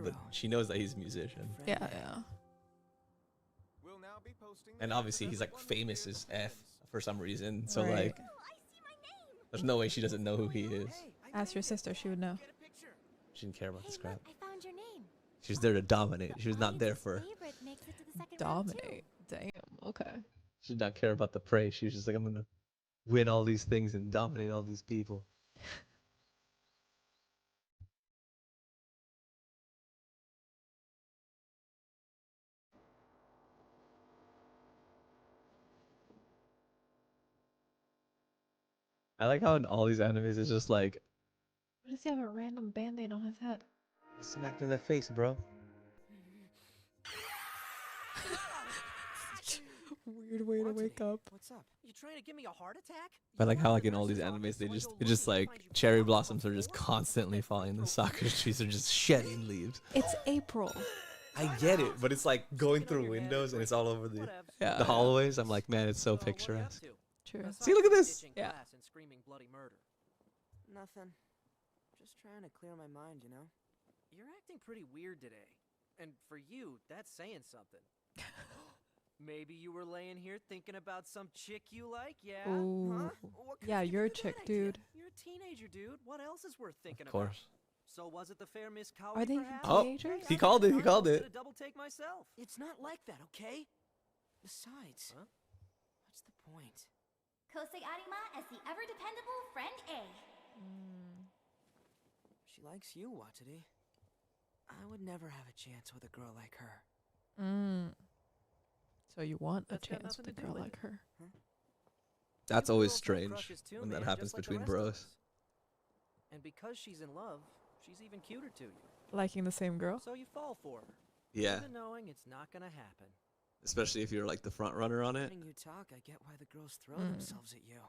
Speaker 1: but she knows that he's a musician.
Speaker 2: Yeah, yeah.
Speaker 7: We'll now be posting the
Speaker 1: And obviously he's like
Speaker 7: one
Speaker 1: famous
Speaker 7: year
Speaker 1: as F
Speaker 7: performance.
Speaker 1: for some reason. So
Speaker 2: Right.
Speaker 1: like, there's no way she doesn't know who he is.
Speaker 2: Ask your sister, she would know.
Speaker 1: She didn't care about this crap.
Speaker 4: I found your name.
Speaker 1: She was there to dominate. She was not there for.
Speaker 4: Favorite makes it to the second round, too.
Speaker 2: Dominate. Damn. Okay.
Speaker 1: She did not care about the prey. She was just like, I'm gonna win all these things and dominate all these people. I like how in all these animes it's just like
Speaker 2: Why does he have a random band-aid on his head?
Speaker 1: smacked in the face, bro.
Speaker 2: Weird way to wake up.
Speaker 3: What's up? You trying to give me a heart attack?
Speaker 1: I like how like in all these animes they just it's just like cherry blossoms are just constantly falling. The sakura trees are just shedding leaves.
Speaker 2: It's April.
Speaker 1: I get it, but it's like going through windows and it's all over the hallways. I'm like, man, it's so picturesque.
Speaker 2: True.
Speaker 1: See, look at this.
Speaker 2: Yeah.
Speaker 3: And screaming bloody murder. Nothing. Just trying to clear my mind, you know? You're acting pretty weird today. And for you, that's saying something. Maybe you were laying here thinking about some chick you like, yeah?
Speaker 2: Ooh.
Speaker 3: Huh? What could
Speaker 2: Yeah,
Speaker 3: give
Speaker 2: you're
Speaker 3: you
Speaker 2: a chick,
Speaker 3: that idea?
Speaker 2: dude.
Speaker 3: You're a teenager, dude. What else is worth thinking
Speaker 1: Of course.
Speaker 3: about? So was it the fair Miss Cowrie,
Speaker 2: Are they
Speaker 3: perhaps?
Speaker 1: Oh,
Speaker 2: teenagers?
Speaker 1: he called it. He
Speaker 3: I
Speaker 1: called
Speaker 3: almost
Speaker 1: it.
Speaker 3: did a double take myself. It's not like that, okay? Besides, what's the point?
Speaker 4: Kosei Arima as the ever-dependable friend A.
Speaker 3: She likes you, Watari. I would never have a chance with a girl like her.
Speaker 2: So you want a
Speaker 3: That's got
Speaker 2: chance with a
Speaker 3: nothing to do
Speaker 2: girl
Speaker 3: with
Speaker 2: like
Speaker 3: it.
Speaker 2: her?
Speaker 1: That's
Speaker 3: People
Speaker 1: always
Speaker 3: girls have
Speaker 1: strange
Speaker 3: crushes too,
Speaker 1: when that
Speaker 3: man,
Speaker 1: happens
Speaker 3: just like the
Speaker 1: between
Speaker 3: rest of
Speaker 1: bros.
Speaker 3: us. And because she's in love, she's even cuter to you.
Speaker 2: Liking the same girl?
Speaker 3: So you fall for her.
Speaker 1: Yeah,
Speaker 3: Even knowing it's not gonna happen.
Speaker 1: especially if you're like the front runner on it.
Speaker 3: Hearing you talk, I get why the girls throw themselves at you.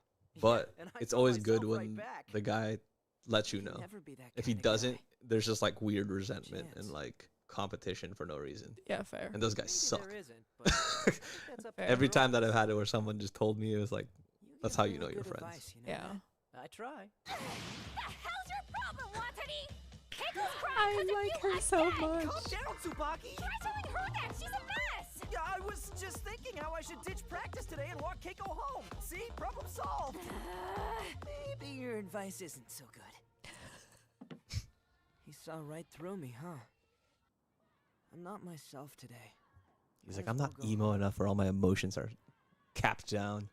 Speaker 1: But
Speaker 3: Yeah, and I
Speaker 1: it's
Speaker 3: throw
Speaker 1: always good
Speaker 3: myself right
Speaker 1: when
Speaker 3: back.
Speaker 1: the guy lets you
Speaker 3: You'd
Speaker 1: know.
Speaker 3: never be that
Speaker 1: If he
Speaker 3: kinda guy.
Speaker 1: doesn't, there's just like weird resentment
Speaker 3: Chance.
Speaker 1: and like competition for no reason.
Speaker 2: Yeah, fair.
Speaker 1: And those guys
Speaker 3: Maybe
Speaker 1: suck.
Speaker 3: there isn't, but I think that's up to
Speaker 1: Every
Speaker 3: the
Speaker 1: time that
Speaker 3: girls.
Speaker 1: I've had it where someone just told me, it was like, that's
Speaker 3: give
Speaker 1: how you
Speaker 3: really
Speaker 1: know you're
Speaker 3: good
Speaker 1: friends.
Speaker 3: advice, you know
Speaker 2: Yeah.
Speaker 3: that? I try.
Speaker 4: The hell's your problem, Watani? Pickle's crying
Speaker 2: I
Speaker 4: 'cause of
Speaker 2: like
Speaker 4: you
Speaker 2: her so
Speaker 4: again.
Speaker 2: much.
Speaker 3: Calm down, Tsubaki!
Speaker 4: Try telling her that. She's a mess.
Speaker 3: Yeah, I was just thinking how I should ditch practice today and walk Keiko home. See? Problem solved. Maybe your advice isn't so good. He saw right through me, huh? I'm not myself today.
Speaker 1: He's
Speaker 3: Might
Speaker 1: like,
Speaker 3: as
Speaker 1: I'm
Speaker 3: well
Speaker 1: not
Speaker 3: go
Speaker 1: emo
Speaker 3: home.
Speaker 1: enough where all my emotions are capped down.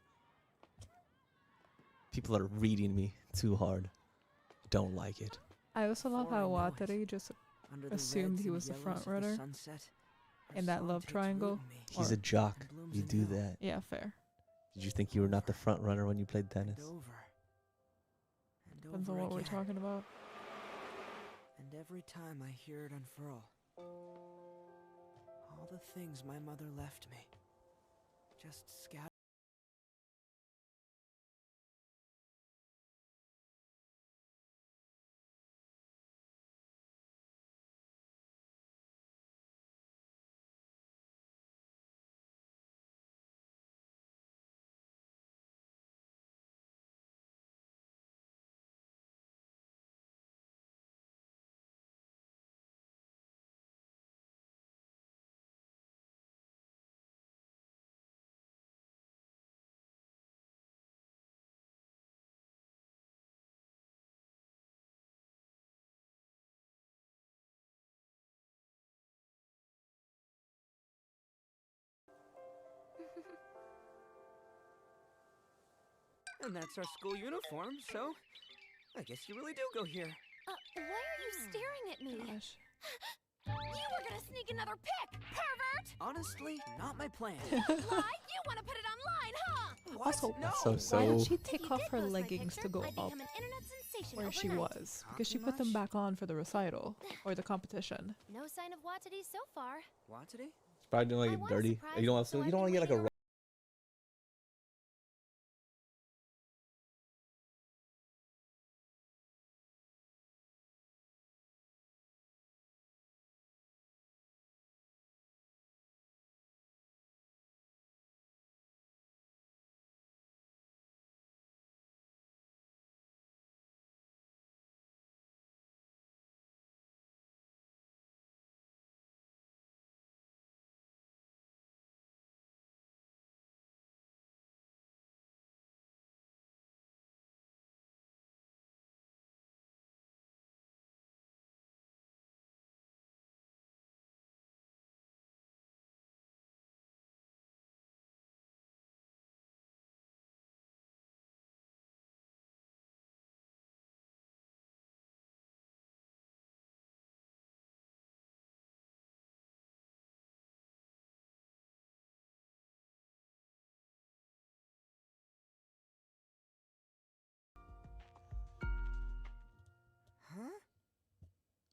Speaker 1: People are reading me too hard. Don't like it.
Speaker 2: I also love
Speaker 3: Before I
Speaker 2: how
Speaker 3: know it,
Speaker 2: Watari just
Speaker 3: Under the
Speaker 2: assumed
Speaker 3: reds
Speaker 2: he
Speaker 3: and
Speaker 2: was the
Speaker 3: yellows
Speaker 2: front
Speaker 3: of the
Speaker 2: runner
Speaker 3: sunset, her
Speaker 2: in that
Speaker 3: song
Speaker 2: love
Speaker 3: takes
Speaker 2: triangle.
Speaker 3: root in me
Speaker 1: He's
Speaker 2: Or-
Speaker 1: a jock.
Speaker 3: and blooms
Speaker 1: You do
Speaker 3: anew.
Speaker 1: that.
Speaker 2: Yeah, fair.
Speaker 1: Did you think you were not the front runner when you played
Speaker 3: And
Speaker 1: tennis?
Speaker 3: over. And
Speaker 2: Depends
Speaker 3: over
Speaker 2: on what we're
Speaker 3: again.
Speaker 2: talking about.
Speaker 3: And every time I hear it unfurl, all the things my mother left me just scatter. And that's our school uniform, so I guess you really do go here.
Speaker 4: Why are you staring at me?
Speaker 2: Gosh.
Speaker 4: You were gonna sneak another pic, pervert!
Speaker 3: Honestly, not my plan.
Speaker 4: Lie? You wanna put it online, huh?
Speaker 3: What?
Speaker 2: Also,
Speaker 3: No!
Speaker 1: That's
Speaker 2: Why did
Speaker 1: so-
Speaker 2: she
Speaker 4: If
Speaker 2: take
Speaker 4: you
Speaker 2: off
Speaker 4: did
Speaker 2: her
Speaker 4: post my
Speaker 2: leggings to
Speaker 4: picture,
Speaker 2: go
Speaker 4: I'd
Speaker 2: up
Speaker 4: become an internet sensation
Speaker 2: where she
Speaker 4: overnight.
Speaker 2: was? Because she
Speaker 3: Talking
Speaker 2: put them
Speaker 3: much?
Speaker 2: back on for the recital or the competition.
Speaker 4: No sign of Watati so far.
Speaker 3: What today?
Speaker 1: It's probably doing
Speaker 4: I
Speaker 1: like
Speaker 4: wanna
Speaker 1: dirty.
Speaker 4: surprise
Speaker 1: You don't
Speaker 4: him,
Speaker 1: want
Speaker 4: so
Speaker 1: to.
Speaker 4: I've
Speaker 1: You don't want
Speaker 4: been
Speaker 1: to get like a
Speaker 4: waiting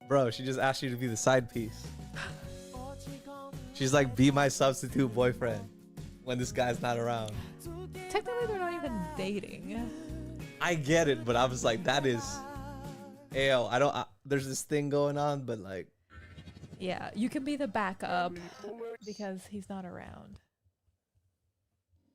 Speaker 1: Bro, she just asked you to be the side piece. She's like, be my substitute boyfriend when this guy's not around.
Speaker 2: Technically, they're not even dating.
Speaker 1: I get it, but I was like, that is, ayo, there's this thing going on, but like,
Speaker 2: Yeah, you can be the backup because he's not around.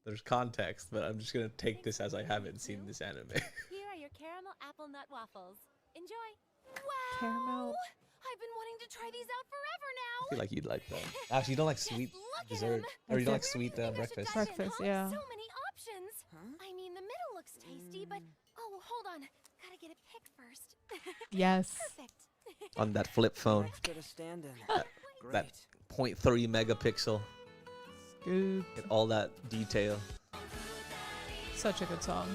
Speaker 1: there's context, but I'm just gonna take this as I haven't seen this anime.
Speaker 4: Here are your caramel apple nut waffles. Enjoy. Wow!
Speaker 2: Caramel.
Speaker 4: I've been wanting to try these out forever now.
Speaker 1: I feel like you'd like that. Actually, you don't like sweet dessert, or you don't like sweet breakfast.
Speaker 2: Breakfast, yeah.
Speaker 4: So many options. I mean, the middle looks tasty, but oh, hold on. Gotta get it picked first.
Speaker 2: Yes.
Speaker 4: Perfect.
Speaker 1: On that flip phone,
Speaker 3: Extra to stand in.
Speaker 1: that
Speaker 3: Great.
Speaker 1: 0.3 megapixel,
Speaker 2: Good.
Speaker 1: get all that detail.
Speaker 2: Such a good song.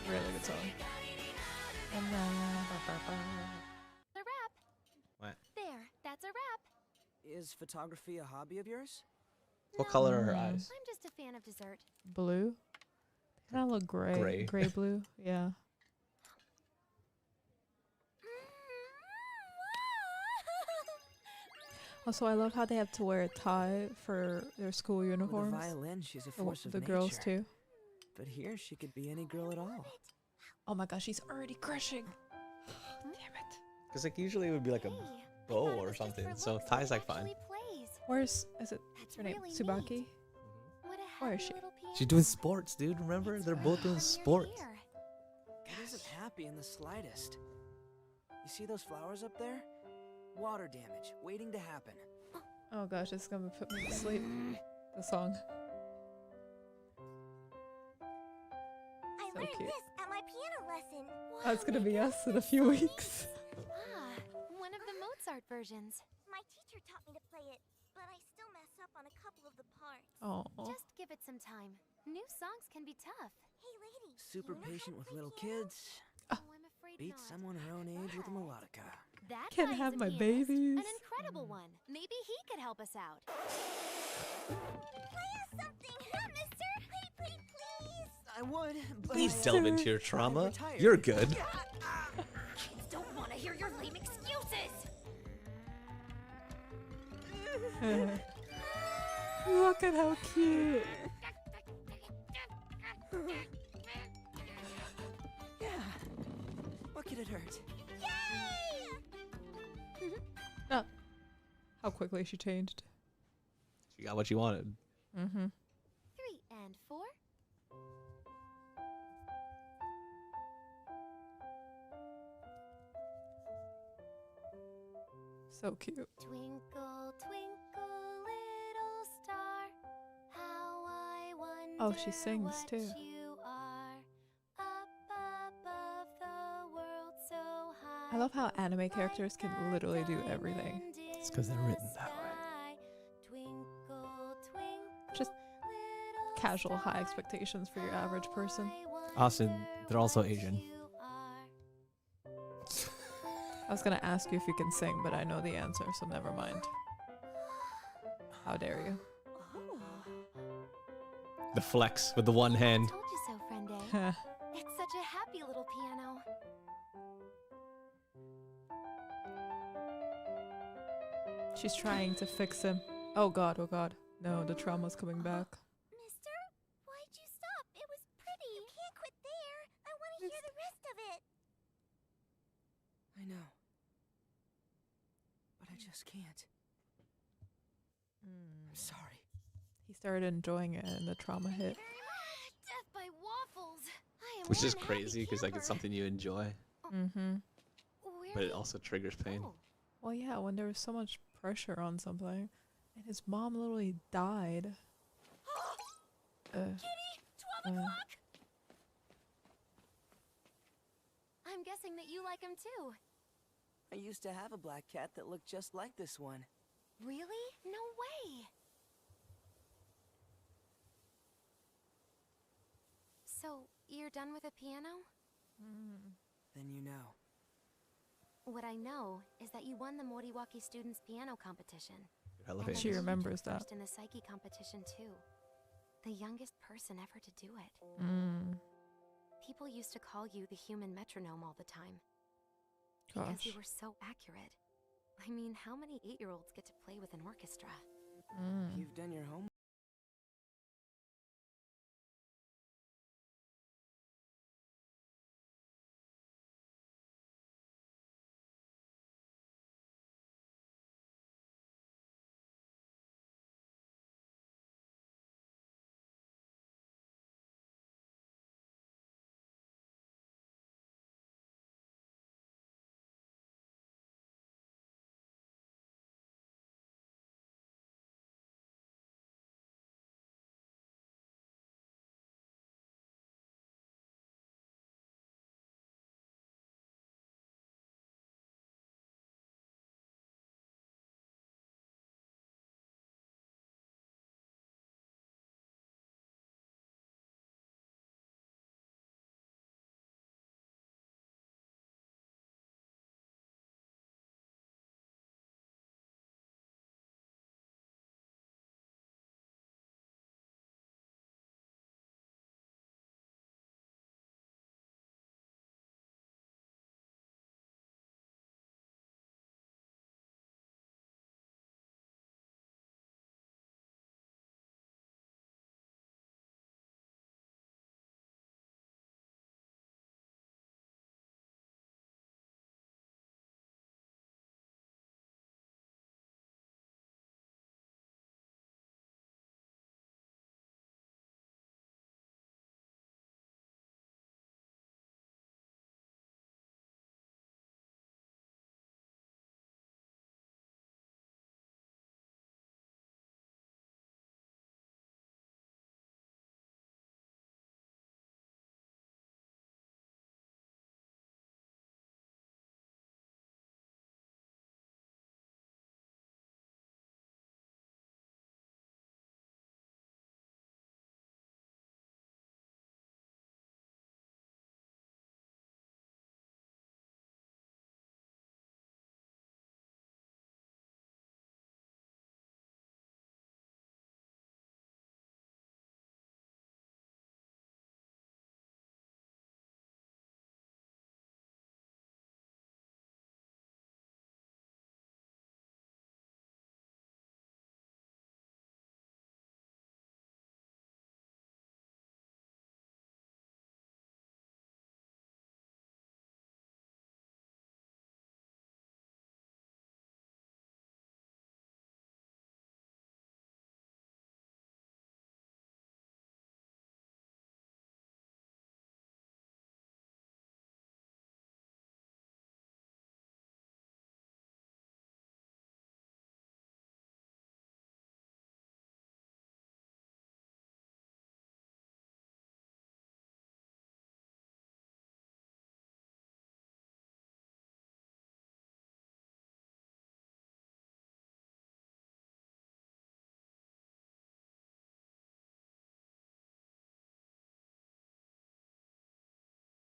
Speaker 2: Really good song. And
Speaker 4: The wrap.
Speaker 1: What?
Speaker 4: There, that's a wrap.
Speaker 3: Is photography a hobby of yours?
Speaker 1: What
Speaker 4: No,
Speaker 1: color are her eyes?
Speaker 4: I'm just a fan of dessert.
Speaker 2: blue. Kind of look gray.
Speaker 1: Gray.
Speaker 2: Blue. Yeah. Also, I love how they have to wear a tie for their school
Speaker 3: With a
Speaker 2: uniforms.
Speaker 3: violin, she's a
Speaker 2: The,
Speaker 3: force of
Speaker 2: the
Speaker 3: nature.
Speaker 2: girls too.
Speaker 3: But here, she could be any girl at all.
Speaker 2: Oh my gosh, she's already crushing. Damn it.
Speaker 1: Because like usually it would be like a bow or something, so tie's like fine.
Speaker 2: Where's is it? Her name Tsubaki. Where is she?
Speaker 1: She's doing sports, dude. Remember, they're both doing sports.
Speaker 3: It isn't happy in the slightest. You see those flowers up there? Water damage, waiting to happen.
Speaker 2: Oh gosh, it's gonna put me to sleep. The song.
Speaker 6: I
Speaker 2: So
Speaker 6: learned
Speaker 2: cute.
Speaker 6: this at my piano lesson.
Speaker 2: That's gonna be us in a few weeks.
Speaker 4: One of the Mozart versions.
Speaker 6: My teacher taught me to play it, but I still mess up on a couple of the parts.
Speaker 2: Oh.
Speaker 4: Just give it some time. New songs can be tough.
Speaker 6: Hey, lady.
Speaker 3: Super
Speaker 6: do you know how
Speaker 3: patient
Speaker 6: to
Speaker 3: with
Speaker 6: play
Speaker 3: little
Speaker 6: piano?
Speaker 3: kids.
Speaker 4: Oh, I'm afraid
Speaker 3: Beat
Speaker 4: not.
Speaker 3: someone her own age with a melodica.
Speaker 4: That
Speaker 2: Can
Speaker 4: guy is
Speaker 2: have
Speaker 4: a
Speaker 2: my
Speaker 4: pianist,
Speaker 2: babies.
Speaker 4: An incredible one. Maybe he could help us out.
Speaker 6: Play us something, mister. Play, please.
Speaker 3: I would, but
Speaker 1: Please
Speaker 3: I,
Speaker 1: delve into your trauma.
Speaker 3: retired.
Speaker 1: You're good.
Speaker 4: Kids don't want to hear your lame excuses.
Speaker 2: Look at how cute.
Speaker 3: Yeah. What could it hurt?
Speaker 2: Oh. How quickly she changed.
Speaker 1: You got what you wanted.
Speaker 2: Mm-hmm.
Speaker 4: 3 and 4.
Speaker 2: So cute.
Speaker 4: Twinkle, twinkle, little star, how I wonder
Speaker 2: Oh, she sings
Speaker 4: what
Speaker 2: too.
Speaker 4: you are. Up above the world so high.
Speaker 2: I love how anime characters can literally do everything.
Speaker 1: It's because they're written that way.
Speaker 2: Just casual high expectations for your average person.
Speaker 1: Austin, they're also Asian.
Speaker 2: I was gonna ask you if you can sing, but I know the answer, so never mind. How dare you?
Speaker 1: The flex with the one hand.
Speaker 4: Told you so, friend A. It's such a happy little piano.
Speaker 2: She's trying to fix him. Oh god, oh god. No, the trauma's coming back.
Speaker 6: Mister, why'd you stop? It was pretty. You can't quit there. I want to hear the rest of it.
Speaker 3: I know. But I just can't. I'm sorry.
Speaker 2: He started enjoying it and the trauma hit.
Speaker 4: Death by waffles. I am
Speaker 1: Which is
Speaker 4: one happy
Speaker 1: crazy because like it's
Speaker 4: camper.
Speaker 1: something you enjoy,
Speaker 2: Mm-hmm.
Speaker 4: Where
Speaker 1: but
Speaker 4: do
Speaker 1: it
Speaker 4: you
Speaker 1: also triggers pain.
Speaker 4: go?
Speaker 2: Well, yeah, when there was so much pressure on something, and his mom literally died.
Speaker 4: Kitty, 12
Speaker 2: uh,
Speaker 4: o'clock. I'm guessing that you like him too.
Speaker 3: I used to have a black cat that looked just like this one.
Speaker 4: Really? No way. So, you're done with the piano?
Speaker 3: Then you know.
Speaker 4: What I know is that you won the Moriwaki Students Piano Competition.
Speaker 1: I love
Speaker 4: And
Speaker 1: it.
Speaker 2: She
Speaker 4: that you
Speaker 2: remembers
Speaker 4: took
Speaker 2: that.
Speaker 4: first in the Psyche competition too. The youngest person ever to do it. People used to call you the human metronome all the time. Because you
Speaker 2: Gosh.
Speaker 4: were so accurate.
Speaker 6: I mean, how many 8-year-olds get to play with an orchestra?
Speaker 3: You've done your homework.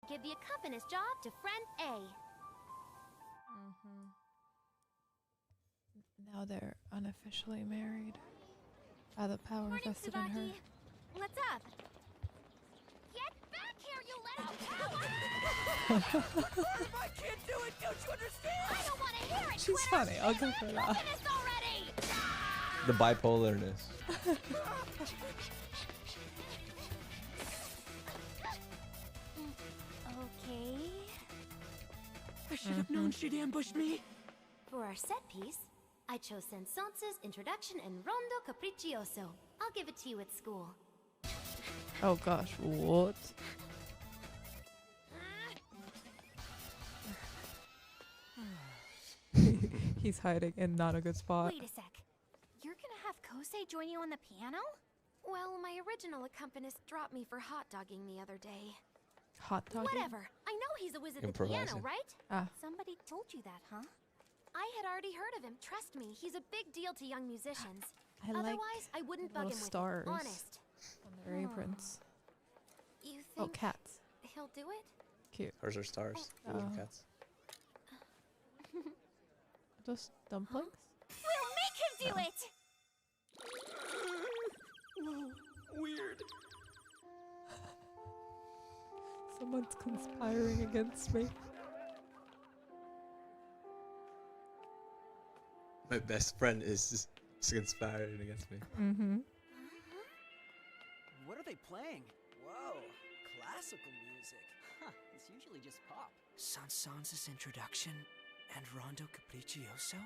Speaker 6: Give the accompanist job to friend A.
Speaker 2: Now they're unofficially married by the power
Speaker 6: Morning,
Speaker 2: vested in her.
Speaker 6: Tsubaki. What's up? Get back here, you little coward!
Speaker 3: I can't do it, don't you understand?
Speaker 6: I don't want to hear it,
Speaker 2: She's
Speaker 6: Twitter.
Speaker 2: funny. I'll give her that.
Speaker 6: Accompanist already!
Speaker 1: The bipolarness.
Speaker 6: Okay.
Speaker 3: I should have known she'd ambush me.
Speaker 6: For our set piece, I chose Sanson's Introduction and Rondo Capriccioso. I'll give it to you at school.
Speaker 2: Oh gosh, what? He's hiding in not a good spot.
Speaker 6: Wait a sec. You're gonna have Kosei join you on the piano? Well, my original accompanist dropped me for hot dogging the other day.
Speaker 2: Hot dog.
Speaker 6: Whatever. I know he's a whiz at the piano,
Speaker 1: Improvising.
Speaker 6: right?
Speaker 2: Ah.
Speaker 6: Somebody told you that, huh? I had already heard of him. Trust me, he's a big deal to young musicians.
Speaker 2: I like
Speaker 6: Otherwise, I wouldn't bug
Speaker 2: little
Speaker 6: him
Speaker 2: stars
Speaker 6: with it. Honest.
Speaker 2: on their aprons.
Speaker 6: You think
Speaker 2: Oh, cats.
Speaker 6: he'll do it?
Speaker 2: Cute.
Speaker 1: Hers are stars. Yours are cats.
Speaker 2: Just dumplings?
Speaker 6: We'll make him do it!
Speaker 3: Whoa, weird.
Speaker 2: Someone's conspiring against me.
Speaker 1: My best friend is just conspiring against me.
Speaker 2: Mm-hmm.
Speaker 3: What are they playing? Whoa, classical music. Huh, it's usually just pop. Sanson's introduction and Rondo Capriccioso?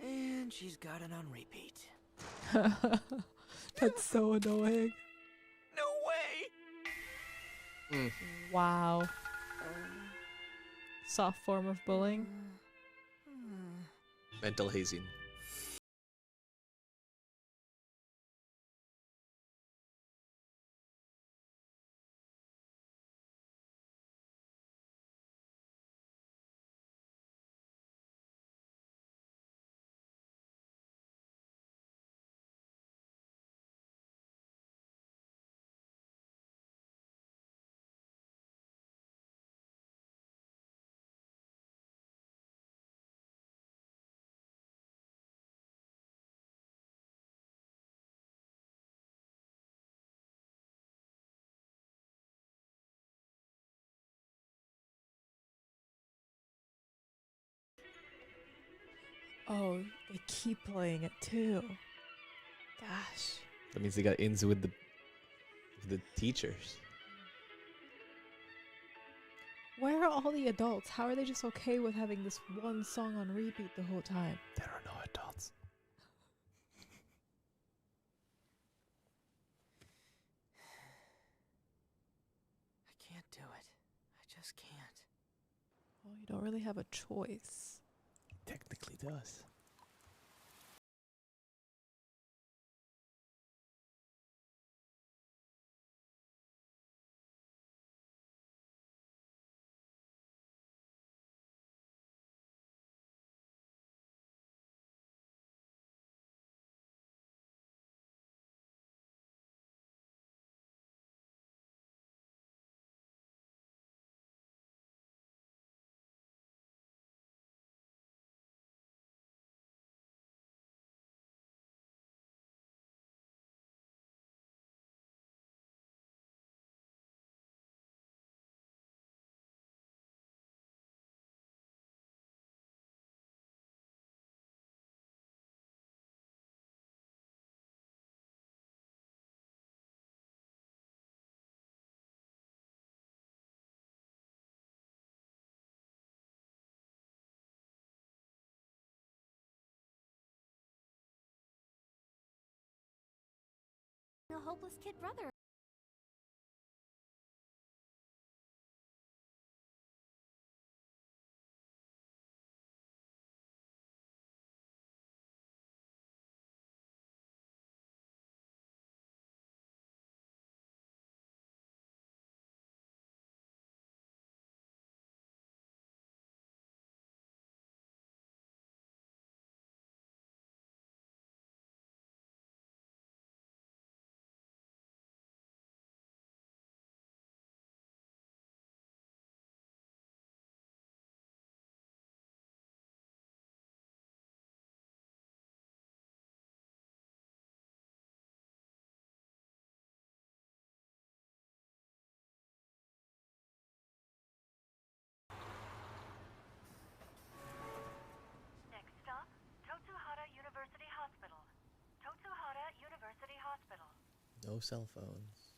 Speaker 3: And she's got it on repeat.
Speaker 2: That's so annoying.
Speaker 3: No way!
Speaker 2: Wow. Soft form of bullying.
Speaker 1: Mental hazing.
Speaker 2: Oh, they keep playing it too. Gosh.
Speaker 1: That means they got ins with the teachers.
Speaker 2: Where are all the adults? How are they just okay with having this one song on repeat the whole time?
Speaker 1: There are no adults.
Speaker 3: I can't do it. I just can't.
Speaker 2: Well, you don't really have a choice.
Speaker 1: Technically does.
Speaker 4: A hopeless kid brother.
Speaker 11: Next stop, Totsuhara University Hospital. Totsuhara University Hospital.
Speaker 1: No cell phones.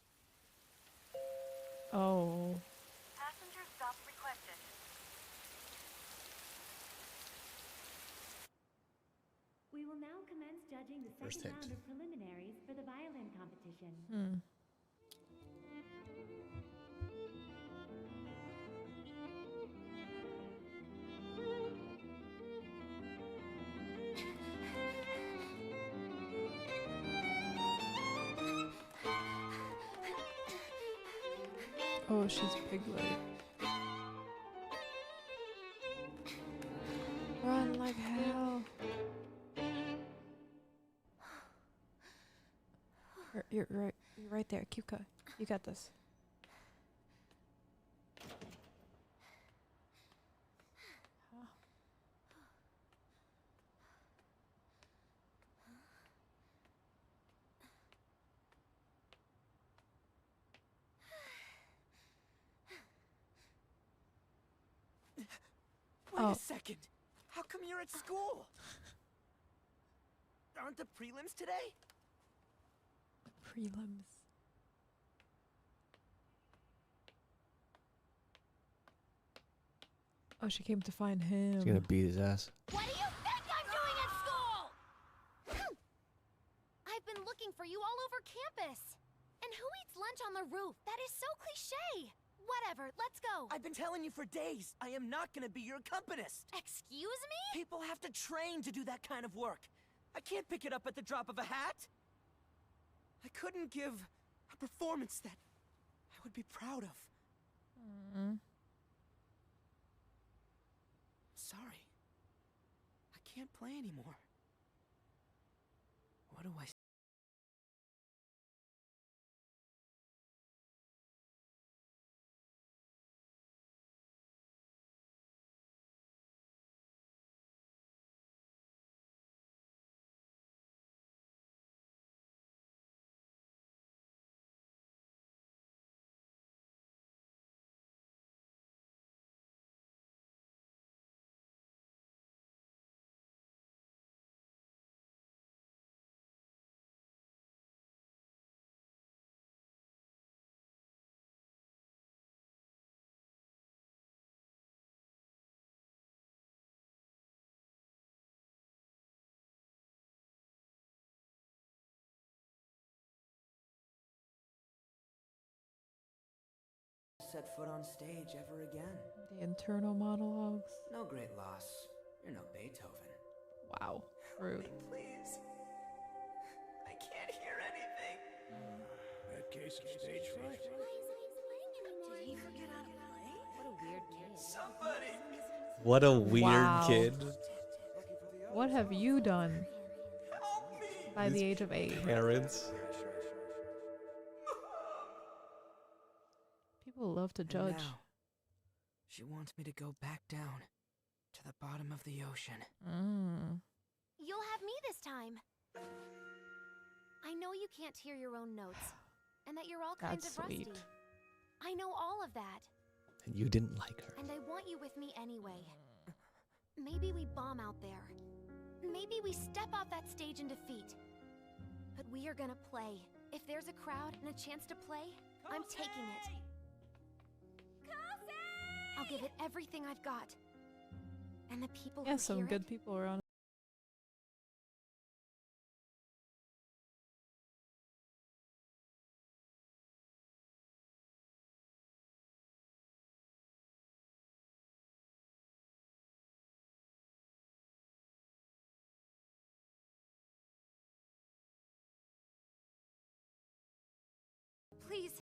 Speaker 2: Oh.
Speaker 11: Passenger stop requested.
Speaker 12: We will now commence judging the
Speaker 1: First
Speaker 12: second
Speaker 1: hint.
Speaker 12: round of preliminaries for the violin competition.
Speaker 2: Oh, she's Piglet. Run like hell. You're right. You're right there. Keep going. You got this.
Speaker 3: Wait a second. How come you're at school? Aren't the prelims today?
Speaker 2: Prelims. Oh, she came to find him.
Speaker 1: She's gonna beat his ass.
Speaker 4: What do you think I'm doing at school? I've been looking for you all over campus. And who eats lunch on the roof? That is so cliche. Whatever, let's go.
Speaker 3: I've been telling you for days, I am not gonna be your accompanist.
Speaker 4: Excuse me?
Speaker 3: People have to train to do that kind of work. I can't pick it up at the drop of a hat. I couldn't give a performance that I would be proud of. Sorry. I can't play anymore. What do I set foot on stage ever again?
Speaker 2: The internal monologues.
Speaker 3: No great loss. You're no Beethoven.
Speaker 2: Wow. Rude.
Speaker 3: Please. I can't hear anything.
Speaker 13: That case of stage fright.
Speaker 10: Did he forget how to play? What a weird kid.
Speaker 3: Somebody.
Speaker 1: What a weird
Speaker 2: Wow.
Speaker 1: kid.
Speaker 2: What have you done
Speaker 3: Help me.
Speaker 2: by the age of 8?
Speaker 1: Parents.
Speaker 2: People love to
Speaker 3: And
Speaker 2: judge.
Speaker 3: now, she wants me to go back down to the bottom of the ocean.
Speaker 4: You'll have me this time. I know you can't hear your own notes, and that you're all kinds
Speaker 2: That's
Speaker 4: of
Speaker 2: sweet.
Speaker 4: rusty. I know all of that,
Speaker 1: And you didn't like her.
Speaker 4: and I want you with me anyway. Maybe we bomb out there. Maybe we step off that stage in defeat. But we are gonna play. If there's a crowd and a chance to play, I'm taking it. I'll give it everything I've got. And the people
Speaker 2: Yeah,
Speaker 4: who
Speaker 2: some
Speaker 4: hear
Speaker 2: good
Speaker 4: it,
Speaker 2: people around.
Speaker 4: please.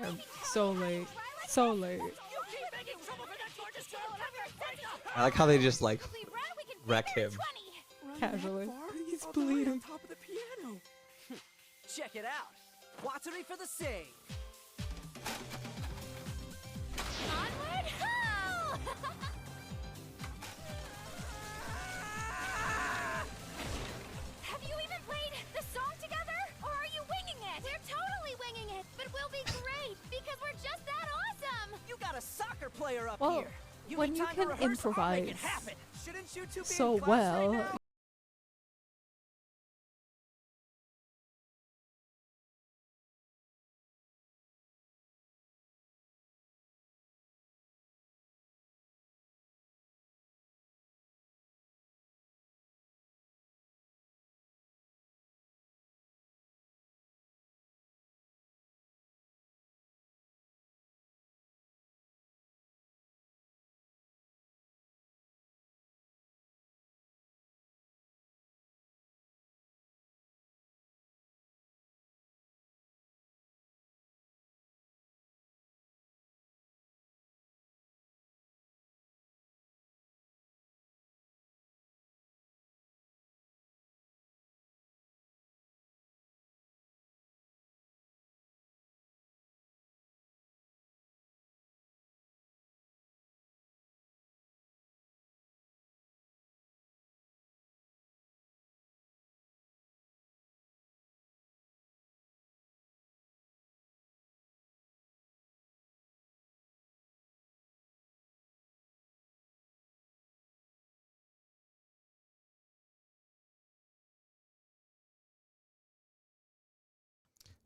Speaker 2: I'm so late. So late.
Speaker 1: I like how they just like wreck him.
Speaker 2: Casually.
Speaker 3: He's bleeding on top of the piano. Check it out. Watery for the save.
Speaker 4: Onward ho! Have you even played the song together? Or are you winging it? We're totally winging it, but we'll be great because we're just that awesome!
Speaker 3: You got a soccer player up
Speaker 2: Well,
Speaker 3: here.
Speaker 2: when
Speaker 3: need
Speaker 2: you
Speaker 3: time
Speaker 2: can
Speaker 3: to rehearse, I'll make it
Speaker 2: improvise,
Speaker 3: happen. Shouldn't you two be
Speaker 2: so
Speaker 3: in class right
Speaker 2: well.
Speaker 3: now?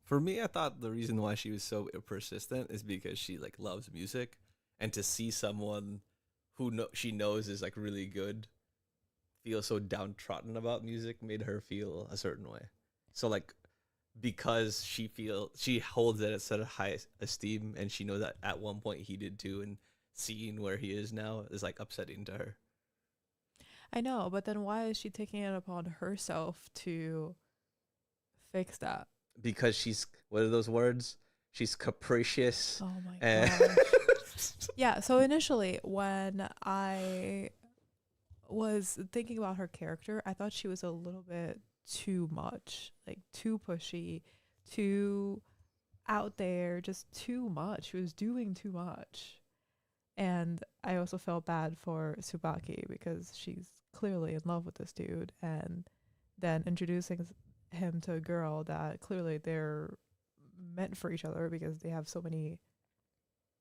Speaker 1: For me, I thought the reason why she was so persistent is because she like loves music, and to see someone who she knows is like really good feel so downtrodden about music made her feel a certain way. So like because she holds it at such a high esteem, and she knows that at one point he did too, and seeing where he is now is like upsetting to her.
Speaker 2: I know, but then why is she taking it upon herself to fix that?
Speaker 1: Because she's, what are those words? She's capricious.
Speaker 2: Oh my
Speaker 1: and
Speaker 2: gosh. Yeah, so initially when I was thinking about her character, I thought she was a little bit too much, like too pushy, too out there, just too much. She was doing too much. And I also felt bad for Tsubaki because she's clearly in love with this dude, and then introducing him to a girl that clearly they're meant for each other because they have so many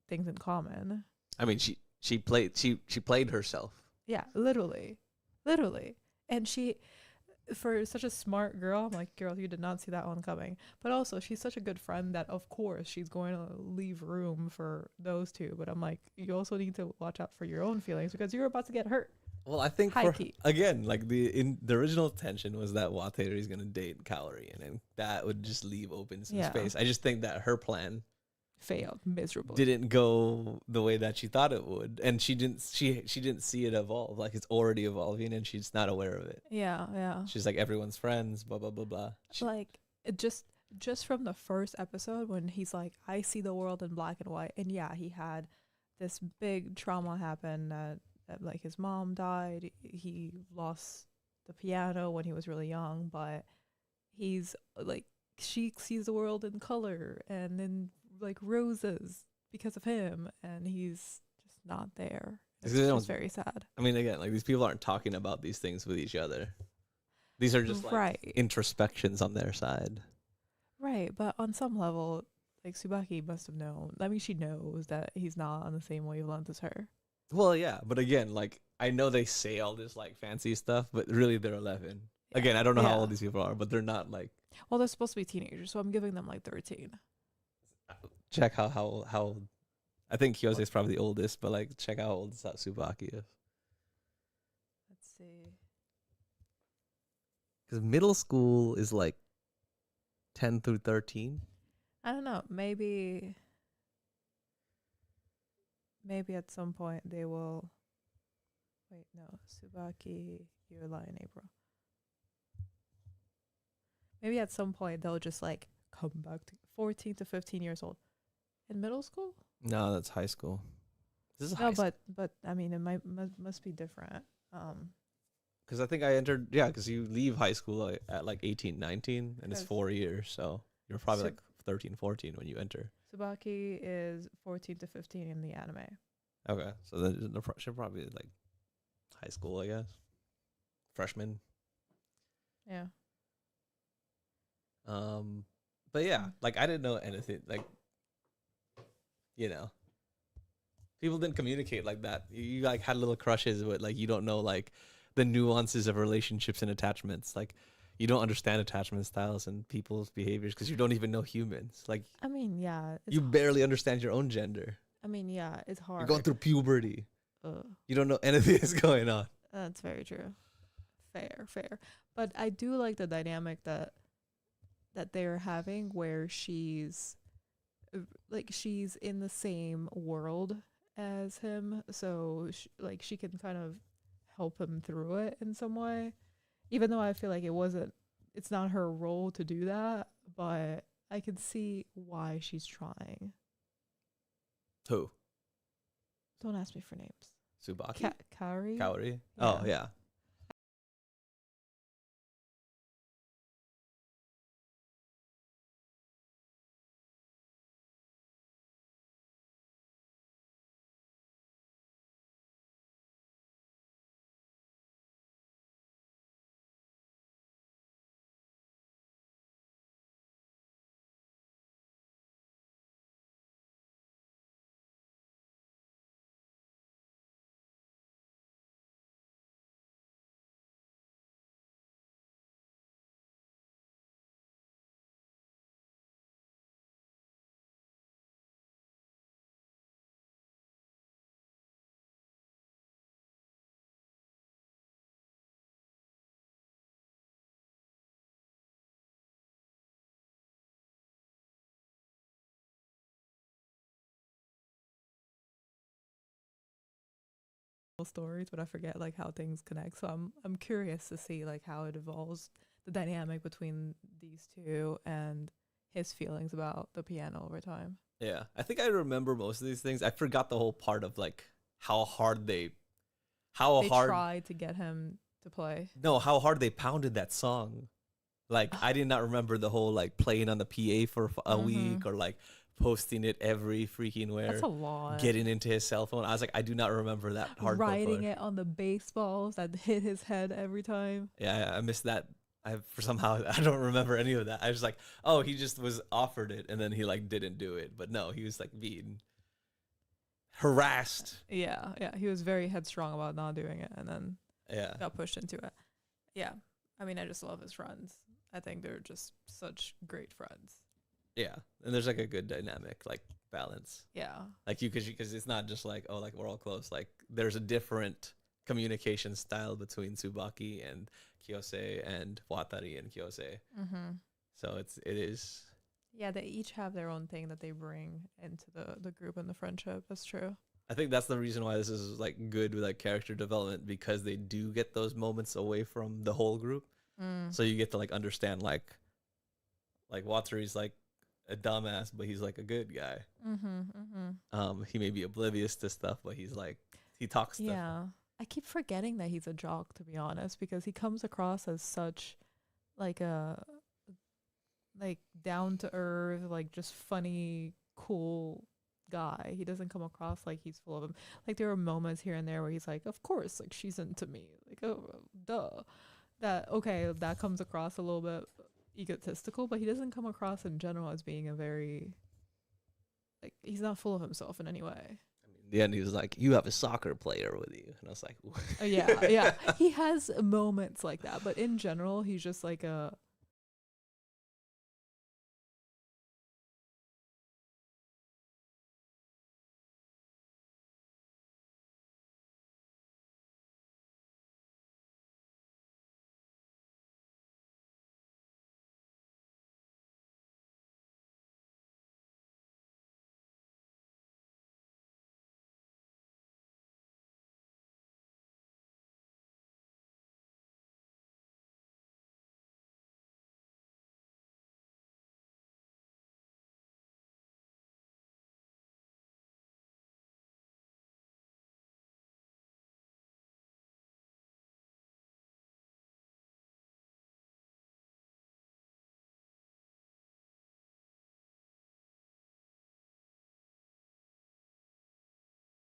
Speaker 2: things in common.
Speaker 1: I mean, she played herself.
Speaker 2: Yeah, literally. And she, for such a smart girl, I'm like, girl, you did not see that one coming. But also, she's such a good friend that, of course, she's going to leave room for those two. But I'm like, you also need to watch out for your own feelings because you're about to get hurt.
Speaker 1: Well, I think again, like the original tension was that Wataru is gonna date Kaori, and then that would just leave open some space. I just think that her plan
Speaker 2: failed miserably.
Speaker 1: Didn't go the way that she thought it would, and she didn't see it evolve. Like it's already evolving, and she's not aware of it.
Speaker 2: Yeah.
Speaker 1: She's like everyone's friends, blah blah blah blah.
Speaker 2: Like it just from the first episode when he's like, I see the world in black and white, and yeah, he had this big trauma happen that like his mom died. He lost the piano when he was really young, but he's like, she sees the world in color and in like roses because of him, and he's just not there. It's just very sad.
Speaker 1: I mean, again, like these people aren't talking about these things with each other. These are just like introspections on their side.
Speaker 2: Right, but on some level, like Tsubaki must have known. I mean, she knows that he's not on the same wavelength as her.
Speaker 1: Well, yeah, but again, like I know they say all this like fancy stuff, but really they're 11. Yeah. Again, I don't know how old these people are, but they're not like.
Speaker 2: Well, they're supposed to be teenagers, so I'm giving them like 13.
Speaker 1: Check how. I think Kyose is probably the oldest, but like check how old Tsubaki is.
Speaker 2: Let's see.
Speaker 1: Because middle school is like 10 through 13.
Speaker 2: I don't know. Maybe at some point they will. Wait, no. Tsubaki, July, and April. Maybe at some point they'll just like come back to 14 to 15 years old. In middle school?
Speaker 1: No, that's high school. This is
Speaker 2: high school. But I mean, it must be different.
Speaker 1: Because I think I entered, because you leave high school at like 18, 19, and it's 4 years. So you're probably like 13, 14 when you enter.
Speaker 2: Tsubaki is 14 to 15 in the anime.
Speaker 1: Okay. So then she'll probably like high school, I guess. Freshman.
Speaker 2: Yeah.
Speaker 1: But yeah, like I didn't know anything, like, you know, People didn't communicate like that. You like had little crushes, but like you don't know like the nuances of relationships and attachments. Like you don't understand attachment styles and people's behaviors because you don't even know humans. Like
Speaker 2: I mean, yeah,
Speaker 1: you barely understand your own gender.
Speaker 2: I mean, yeah, it's hard.
Speaker 1: You're going through puberty.
Speaker 2: Ugh.
Speaker 1: You don't know anything that's going on.
Speaker 2: That's very true. Fair. But I do like the dynamic that they're having where she's she's in the same world as him, so she can kind of help him through it in some way, even though I feel like it's not her role to do that, but I can see why she's trying.
Speaker 1: Who?
Speaker 2: Don't ask me for names.
Speaker 1: Tsubaki?
Speaker 2: Kaori?
Speaker 1: Kaori?
Speaker 2: Yeah.
Speaker 1: Oh, yeah.
Speaker 2: Stories, but I forget like how things connect. So I'm curious to see like how it evolves, the dynamic between these two and his feelings about the piano over time.
Speaker 1: Yeah. I think I remember most of these things. I forgot the whole part of like how hard they
Speaker 2: tried to get him to play.
Speaker 1: No, how hard they pounded that song. Like I did not remember the whole like playing on the PA for a week or like posting it every freaking where.
Speaker 2: That's a lot.
Speaker 1: Getting into his cell phone. I was like, I do not remember that hard.
Speaker 2: Writing it on the baseballs that hit his head every time.
Speaker 1: Yeah, I missed that. I don't remember any of that. I was like, oh, he just was offered it and then he like didn't do it. But no, he was like being harassed.
Speaker 2: Yeah. He was very headstrong about not doing it and then got pushed into it. Yeah. I mean, I just love his friends. I think they're just such great friends.
Speaker 1: Yeah, and there's like a good dynamic, like balance.
Speaker 2: Yeah,
Speaker 1: like because it's not just like, oh, like we're all close. Like there's a different communication style between Tsubaki and Kiyose and Watari and Kiyose. So it is.
Speaker 2: Yeah, they each have their own thing that they bring into the group and the friendship. That's true.
Speaker 1: I think that's the reason why this is like good with like character development, because they do get those moments away from the whole group. So you get to like understand like Watari's like a dumbass, but he's like a good guy. He may be oblivious to stuff, but he's like, he talks stuff.
Speaker 2: Yeah, I keep forgetting that he's a jock, to be honest, because he comes across as such like a down to earth, like just funny, cool guy. He doesn't come across like he's full of him. Like there are moments here and there where he's like, of course, like she's into me, like, oh duh. That comes across a little bit egotistical, but he doesn't come across in general as being a very, like, he's not full of himself in any way.
Speaker 1: I mean, in the end, he was like, you have a soccer player with you. And I was like,
Speaker 2: yeah. He has moments like that, but in general, he's just like a,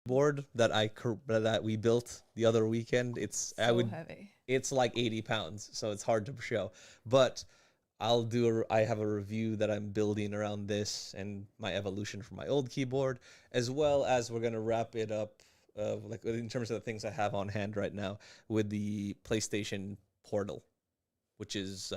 Speaker 1: board that we built the other weekend. It's
Speaker 2: heavy.
Speaker 1: It's like 80 pounds, so it's hard to show. But I have a review that I'm building around this and my evolution from my old keyboard, as well as we're gonna wrap it up, like in terms of the things I have on hand right now with the PlayStation Portal, which is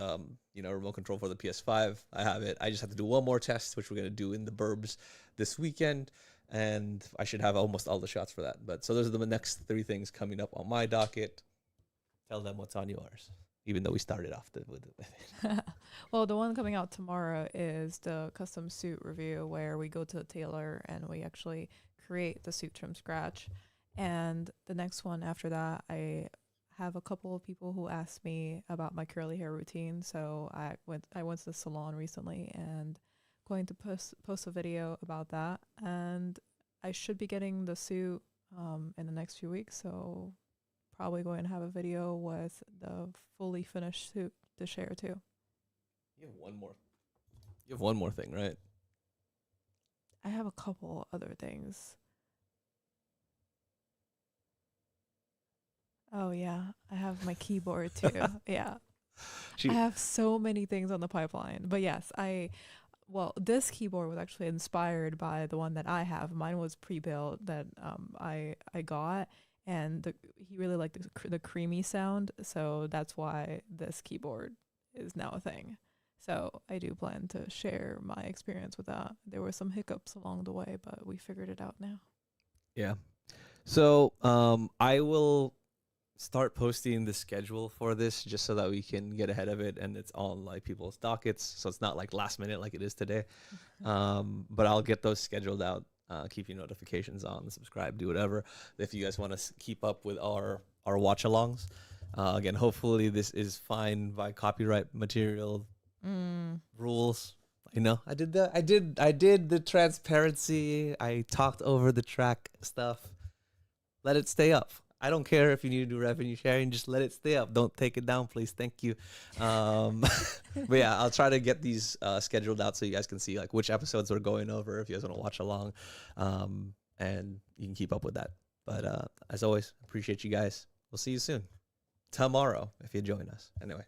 Speaker 1: remote control for the PS5. I have it. I just have to do one more test, which we're gonna do in the burbs this weekend, and I should have almost all the shots for that. But so those are the next 3 things coming up on my docket. Tell them what's on yours, even though we started off with it.
Speaker 2: Well, the one coming out tomorrow is the custom suit review, where we go to the tailor and we actually create the suit from scratch. And the next one after that, I have a couple of people who asked me about my curly hair routine. So I went to the salon recently and going to post a video about that. And I should be getting the suit in the next few weeks. So probably going to have a video with the fully finished suit to share too.
Speaker 1: You have one more thing, right?
Speaker 2: I have a couple other things. Oh yeah, I have my keyboard too. Yeah. I have so many things on the pipeline. But yes, this keyboard was actually inspired by the one that I have. Mine was pre-built that I got, and he really liked the creamy sound, so that's why this keyboard is now a thing. So I do plan to share my experience with that. There were some hiccups along the way, but we figured it out now.
Speaker 1: Yeah. So I will start posting the schedule for this just so that we can get ahead of it, and it's on like people's dockets, so it's not like last minute like it is today. But I'll get those scheduled out, keep your notifications on, subscribe, do whatever if you guys want to keep up with our watch alongs. Again, hopefully this is fine by copyright material rules. I did the transparency. I talked over the track stuff. Let it stay up. I don't care if you need to do revenue sharing, just let it stay up. Don't take it down, please. Thank you. But yeah, I'll try to get these scheduled out so you guys can see like which episodes we're going over if you guys want to watch along. And you can keep up with that. But as always, appreciate you guys. We'll see you soon. Tomorrow, if you join us. Anyway.